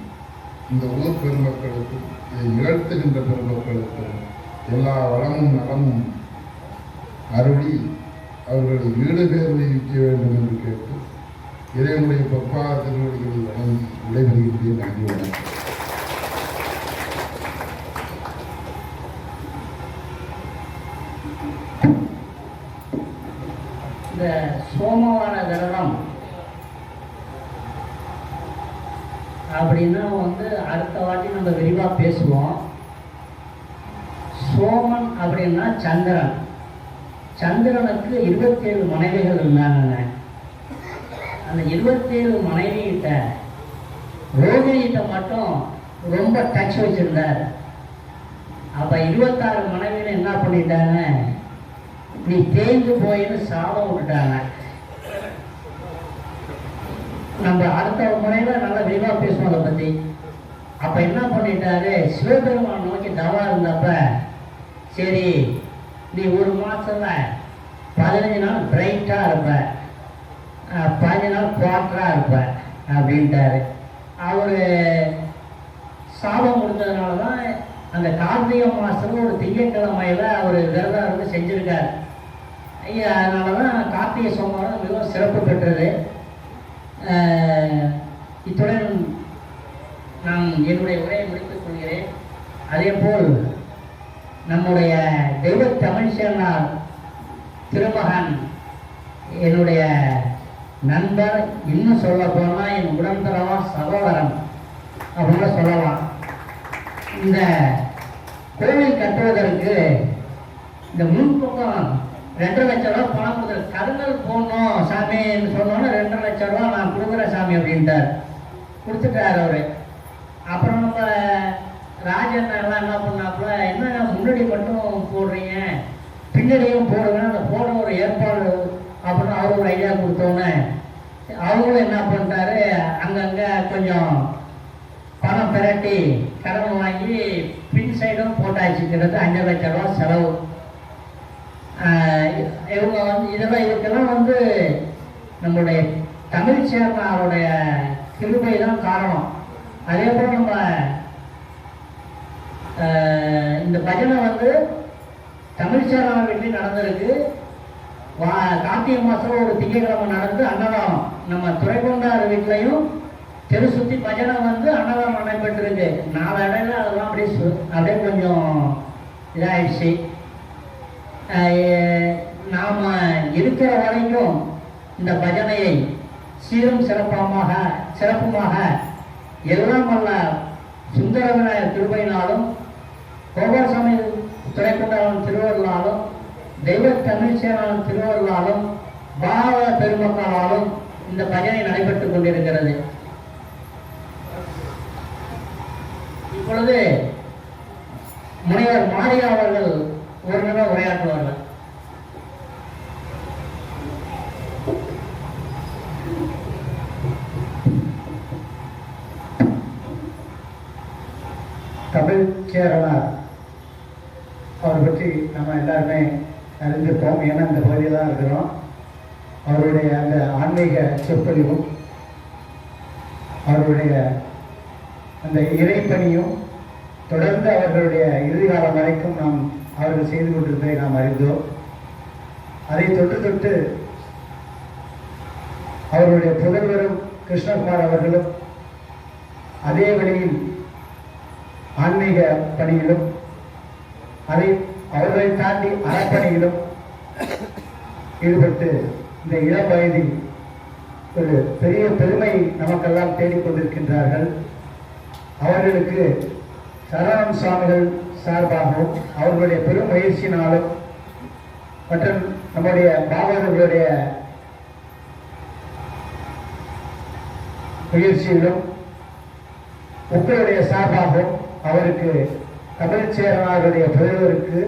இந்த ஊர் பெருமக்களுக்கும் இதை நிகழ்த்துகின்ற பெருமக்களுக்கும் எல்லா வளமும் நலமும் அருளி அவர்களை வீடு பேர் விதிக்க வேண்டும் என்று கேட்டு இறைவனுடைய பொற்பாத திருவடிகளை வழங்கி விடைபெறுகின்றேன். நன்றி, வணக்கம். அப்படின்னா அடுத்த வாட்டி நம்ம விரிவாக பேசுவோம். சோமன் அப்படின்னா சந்திரன். சந்திரனுக்கு 27 மனைவிகள் இருந்தாங்க. அந்த 27 மனைவிகிட்ட ரோகிணிகிட்ட மட்டும் ரொம்ப டச் வச்சிருந்தார். அப்போ 26 மனைவிகள் என்ன பண்ணிட்டாங்க, நீ தேய்ந்து போயின்னு சாபம் விட்டுட்டாங்க. நம்ம அடுத்த முறையில் நல்லா விரிவாக பேசுவோம் அதை பற்றி. அப்போ என்ன பண்ணிட்டாரு, சிவபெருமான் நோக்கி தவா இருந்தப்ப, சரி நீ ஒரு மாதத்துல 15 நாள் பிரைட்டாக இருப்ப, 15 நாள் குவார்டராக இருப்ப அப்படின்ட்டாரு. அவர் சாபம் கொடுத்ததுனால தான் அந்த கார்த்திகை மாதத்துல ஒரு திங்கட்கிழமையில் அவர் விரதம் இருந்து செஞ்சுருக்கார். அதனால தான் கார்த்திகை சோமவாரம் மிகவும் சிறப்பு பெற்றது. இத்துடன் நான் என்னுடைய உரையை முடித்துக் கொள்கிறேன். அதேபோல் நம்முடைய தெய்வ தமிழ்ச்சேனார் திருமகன் என்னுடைய நண்பர், இன்னும் சொல்ல போனால் என் உடன்பிறவா சகோதரன் அப்படின்னு சொல்லலாம். இந்த கோவில் கட்டுவதற்கு இந்த முன்பக்கம் 2.5 லட்சம் ரூபா பணம் கொடுக்குற, கருங்கல் போடணும் சாமின்னு சொன்னோன்னே 2.5 லட்சம் ரூபா நான் கொடுக்குறேன் சாமி அப்படின்ட்டார். கொடுத்துட்டார் அவர். அப்புறம் நம்ம ராஜன் எல்லாம் என்ன பண்ணாப்புல, என்ன முன்னாடி மட்டும் போடுறீங்க பின்னாடியும் போடுங்க, அந்த போட ஒரு ஏற்பாடு அப்படின்னு அவர் ஒரு ஐடியா கொடுத்தோன்னே அவங்களும் என்ன பண்ணிட்டாரு, அங்கங்கே கொஞ்சம் பணம் பிரட்டி கடன் வாங்கி பின் சைடும் போட்டாச்சு. கிட்டத்தட்ட 5 லட்சம் ரூபா செலவு. இவங்க இதெல்லாம் இதுக்கெல்லாம் நம்மளுடைய தமிழ் சேர்ந்தாருடைய கிருபை தான் காரணம். அதே போல் நம்ம இந்த பஜனை தமிழ் சேர்ந்தார் வீட்லையும் நடந்திருக்கு. கார்த்திகை மாதம் ஒரு திங்கட்கிழமை நடந்து அன்னதானம் நம்ம துறைக்கொண்டார் வீட்லையும் தெரு சுற்றி பஜனை அன்னதானம் நடைபெற்றிருக்கு. 4 இடையில அதெல்லாம் அப்படியே கொஞ்சம் இதாகிடுச்சு. நாம் இருக்கிற வரைக்கும் இந்த பஜனையை சீரும் சிறப்புமாக எல்லாம் வல்ல சுந்தர விநாயகர் திருவையினாலும், கோபாலசாமி துறைக்கொண்டாளன் திருவருளாலும், தெய்வ தமிழ்ச்சேனாளன் திருவருளாலும், பாரத பெருமக்களாலும் இந்த பஜனை நடைபெற்றுக் கொண்டிருக்கிறது. இப்பொழுது முனைவர் மாரியா அவர்கள் ஒரு நிமிடம் உரையாற்றுவார்கள். தமிழ் சேரனார் அவரை பற்றி நம்ம எல்லாருமே அறிந்திருப்போம். ஏன்னா இந்த பகுதியில் தான் இருக்கிறோம். அவருடைய அந்த ஆன்மீக சொற்பொழிவும் அவருடைய அந்த இறைப்பணியும் தொடர்ந்து அவர்களுடைய இறுதி காலம் வரைக்கும் நாம் அவர்கள் செய்து கொண்டிருப்பதை நாம் அறிந்தோம். அதை தொட்டு அவருடைய புதல்வரும் கிருஷ்ணகுமார் அவர்களும் அதே வழியில் ஆன்மீக பணியிலும் அவர்களை தாண்டி அறப்பணியிலும் ஈடுபட்டு இந்த இளம் வயதில் ஒரு பெரிய பெருமை நமக்கெல்லாம் தேடிக்கொண்டிருக்கின்றார்கள். அவர்களுக்கு சரவணன் சுவாமிகள் சார்பாகவும் அவர்களுடைய பெரும் முயற்சியினாலும் மற்றும் நம்முடைய பாபாவர்களுடைய முயற்சியிலும் உங்களுடைய சார்பாகவும் அவருக்கு தமிழ் சேரனாருடைய புதல்வருக்கு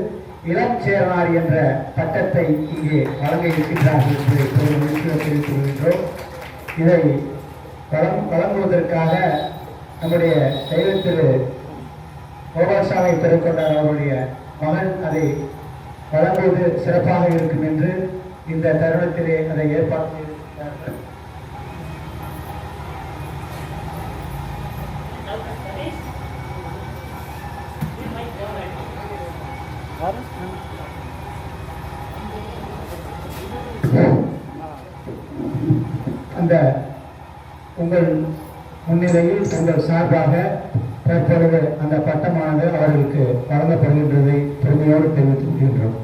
இளம் சேரனார் என்ற பட்டத்தை இங்கே வழங்க இருக்கின்றார்கள் என்று தெரிவித்துக் கொள்கின்றோம். இதை வழங்குவதற்காக நம்முடைய தெய்வத்திரு கோபாலசாமி திருக்கொண்டார் அவருடைய மகன் அதை வழங்குவது சிறப்பாக இருக்கும் என்று இந்த தருணத்திலே அதை ஏற்பாடு செய்திருக்கிறார்கள். அந்த உங்கள் முன்னிலையில் உங்கள் சார்பாக தற்பொழுது அந்த பட்டமானது அவர்களுக்கு வழங்கப்படுகின்றதை பெருமையோடு தெரிவித்துக் கொள்கின்றோம்.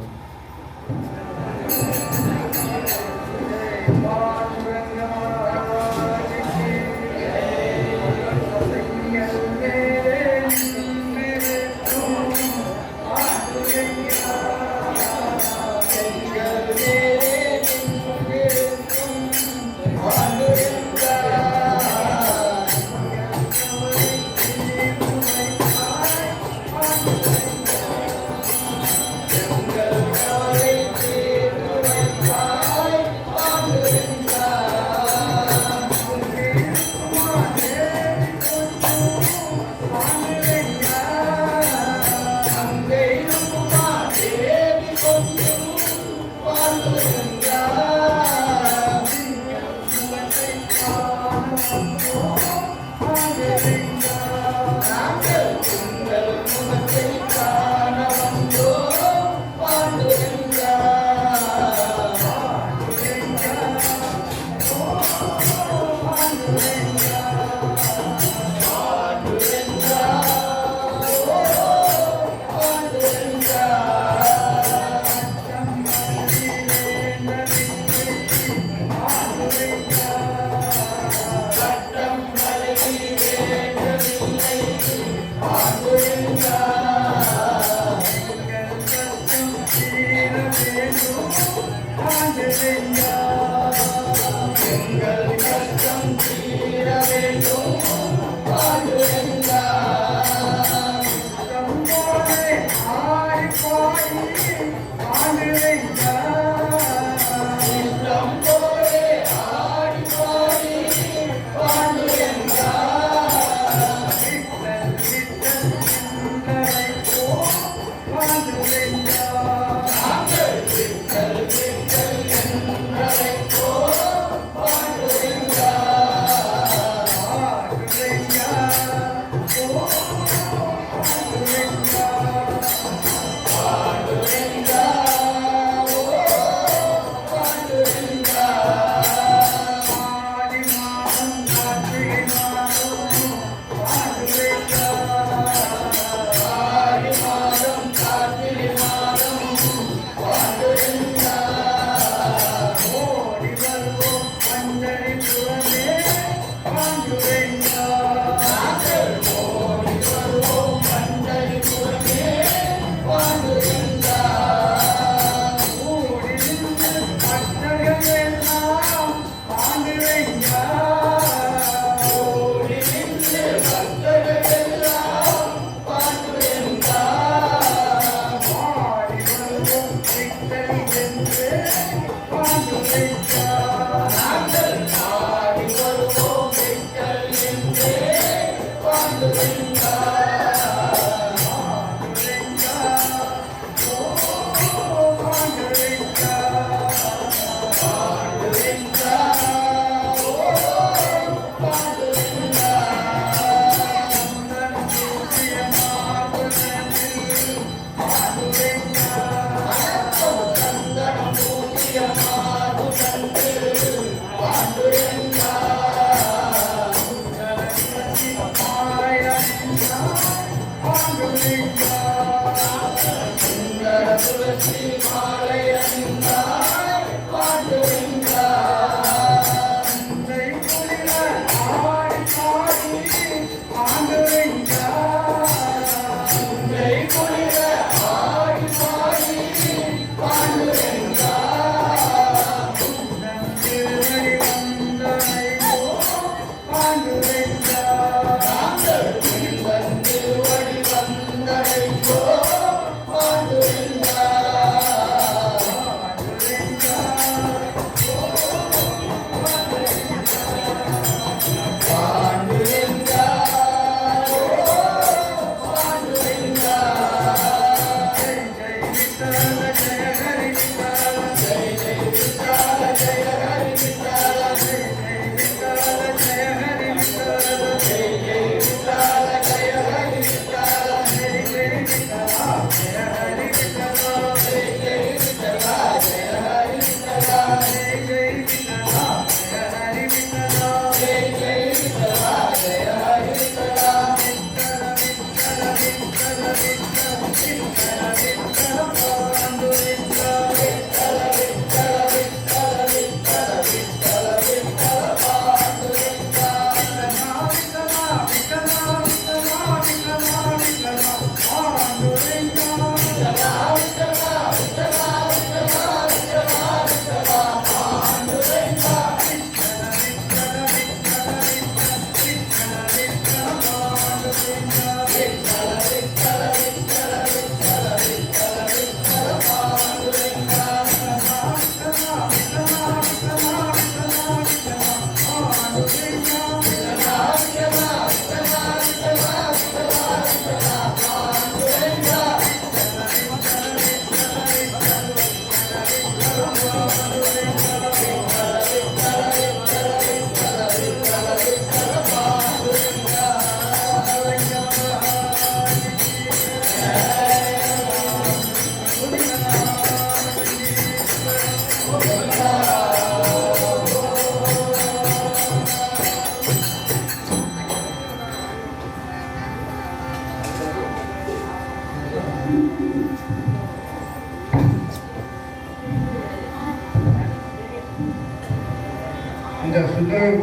சுந்தரம்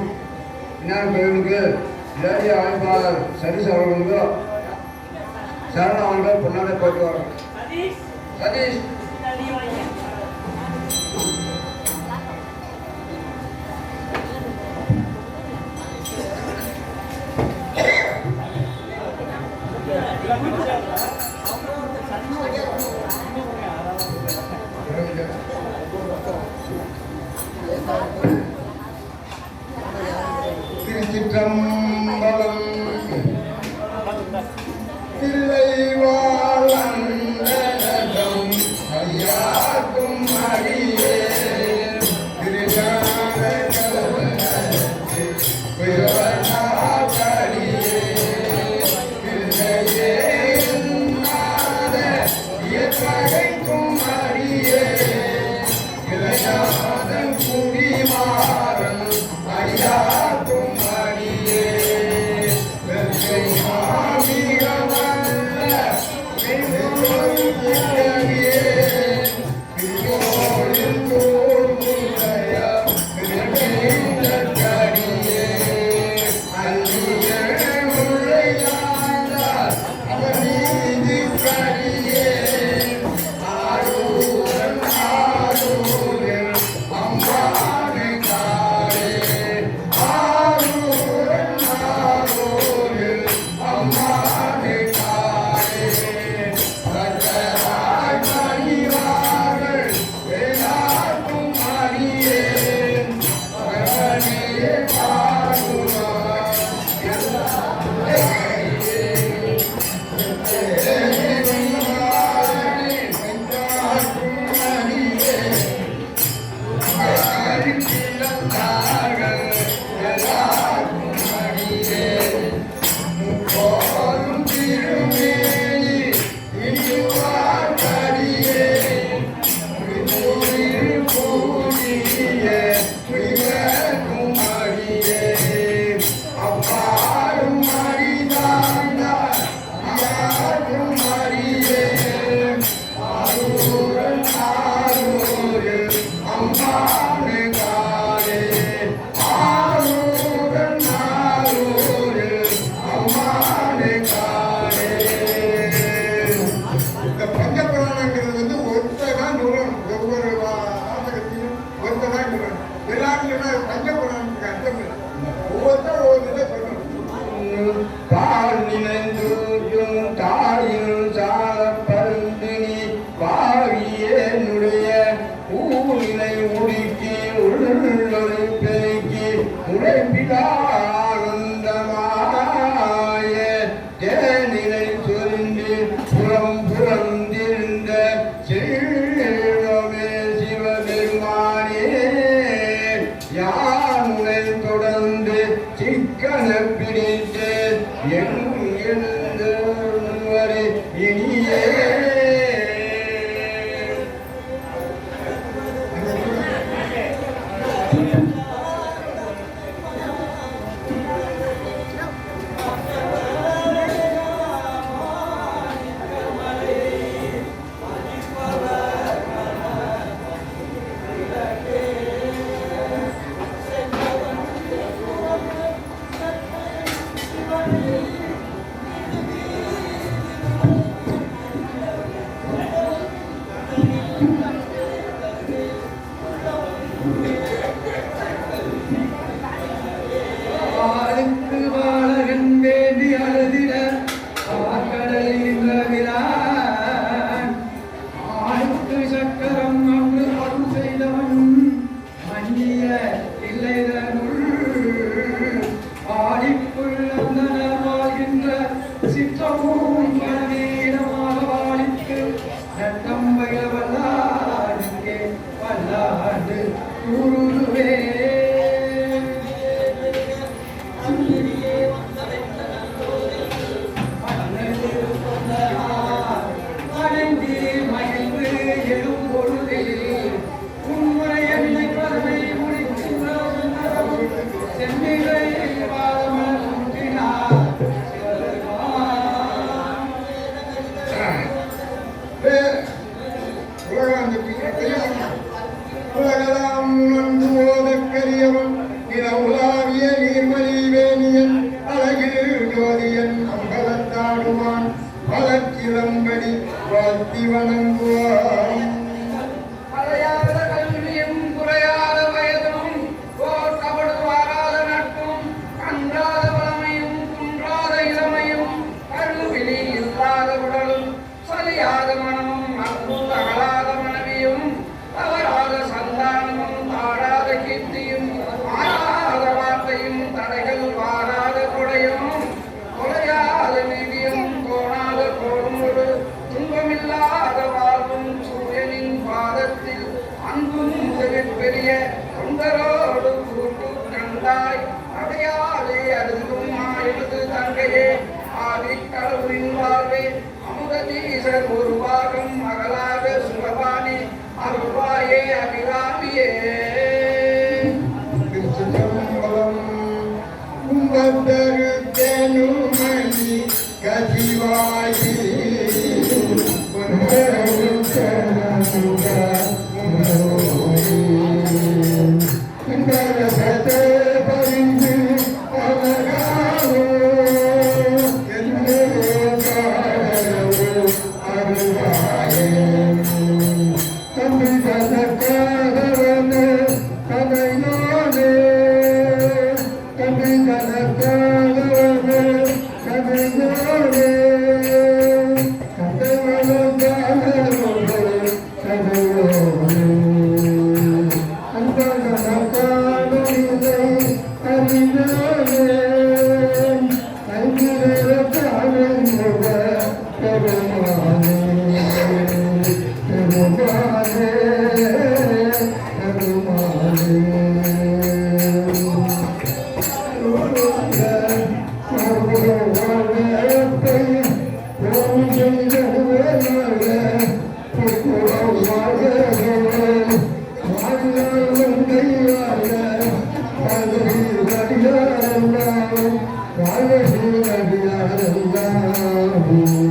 விஞ்ஞான கோயிலுக்கு லேடி அமைப்பாளர் சதீஷ் அவர்களுக்கு சரண அவர்கள் பொன்னாடை போட்டு வரோம். சதீஷ் திருச்சிற்றம்பலம். தில்லைவாழந்தனம் ஐயாக்கும் அடியே திருஞான கலவரத்து உயர்வனாகடியே திருநெய்யே நாத இயற்கைக்கும் அடியே இளையாதன் குடிமாறன் ஐயாக்கும் அடியே வெற்றி மாமிகமல்ல வெற்றி தோல் முறைய வெற்றி வாழ்த்தி வணங்குவோம். மலையாத கல்வியும் குறையாத வயதும் கோட்டபடு வாராத நட்பும் கன்றாத வளமையும் குன்றாத இளமையும் கருவிழி இல்லாத உடலும் சலியாத மனமும் அன்பு அகலாத மனைவியும் தவறாத சந்தானமும் தாழாத கீர்த்தியும் மாறாத வார்த்தையும் தடைகள் வாராத கொடையும் கொலையாத நீதியும் கோணாத கோடுமொடு துன்பமில்லாத வாழ்வும் சூரியனின் பாதத்தில் அன்பும் பெரிய தொண்டரோடு கூட்டு கண்டாய் அடையாளே அருந்தும் ஆயுது தங்கையே ஆதி கடவுளின் வாழ்வே அமுதீசர் ஒரு பாகம் மகளாக சுகபாணி அருள்வாயே அபிராமியே. திருச்சிற்றம்பலம். கும்பத்தருத்தனுமணி கசிவாயி பரிந்து அழகாவோ அருவாயே தம்பி தனக்காரவன கதையோனே தம்பி தனக்காரவன கதையோனே கதைவனம் தானோனே கதையோனே அந்த தனக்காரவினை அறிவோனே அங்கிரே தானமுக பெருமானே பெருமானே பெருமானே Allah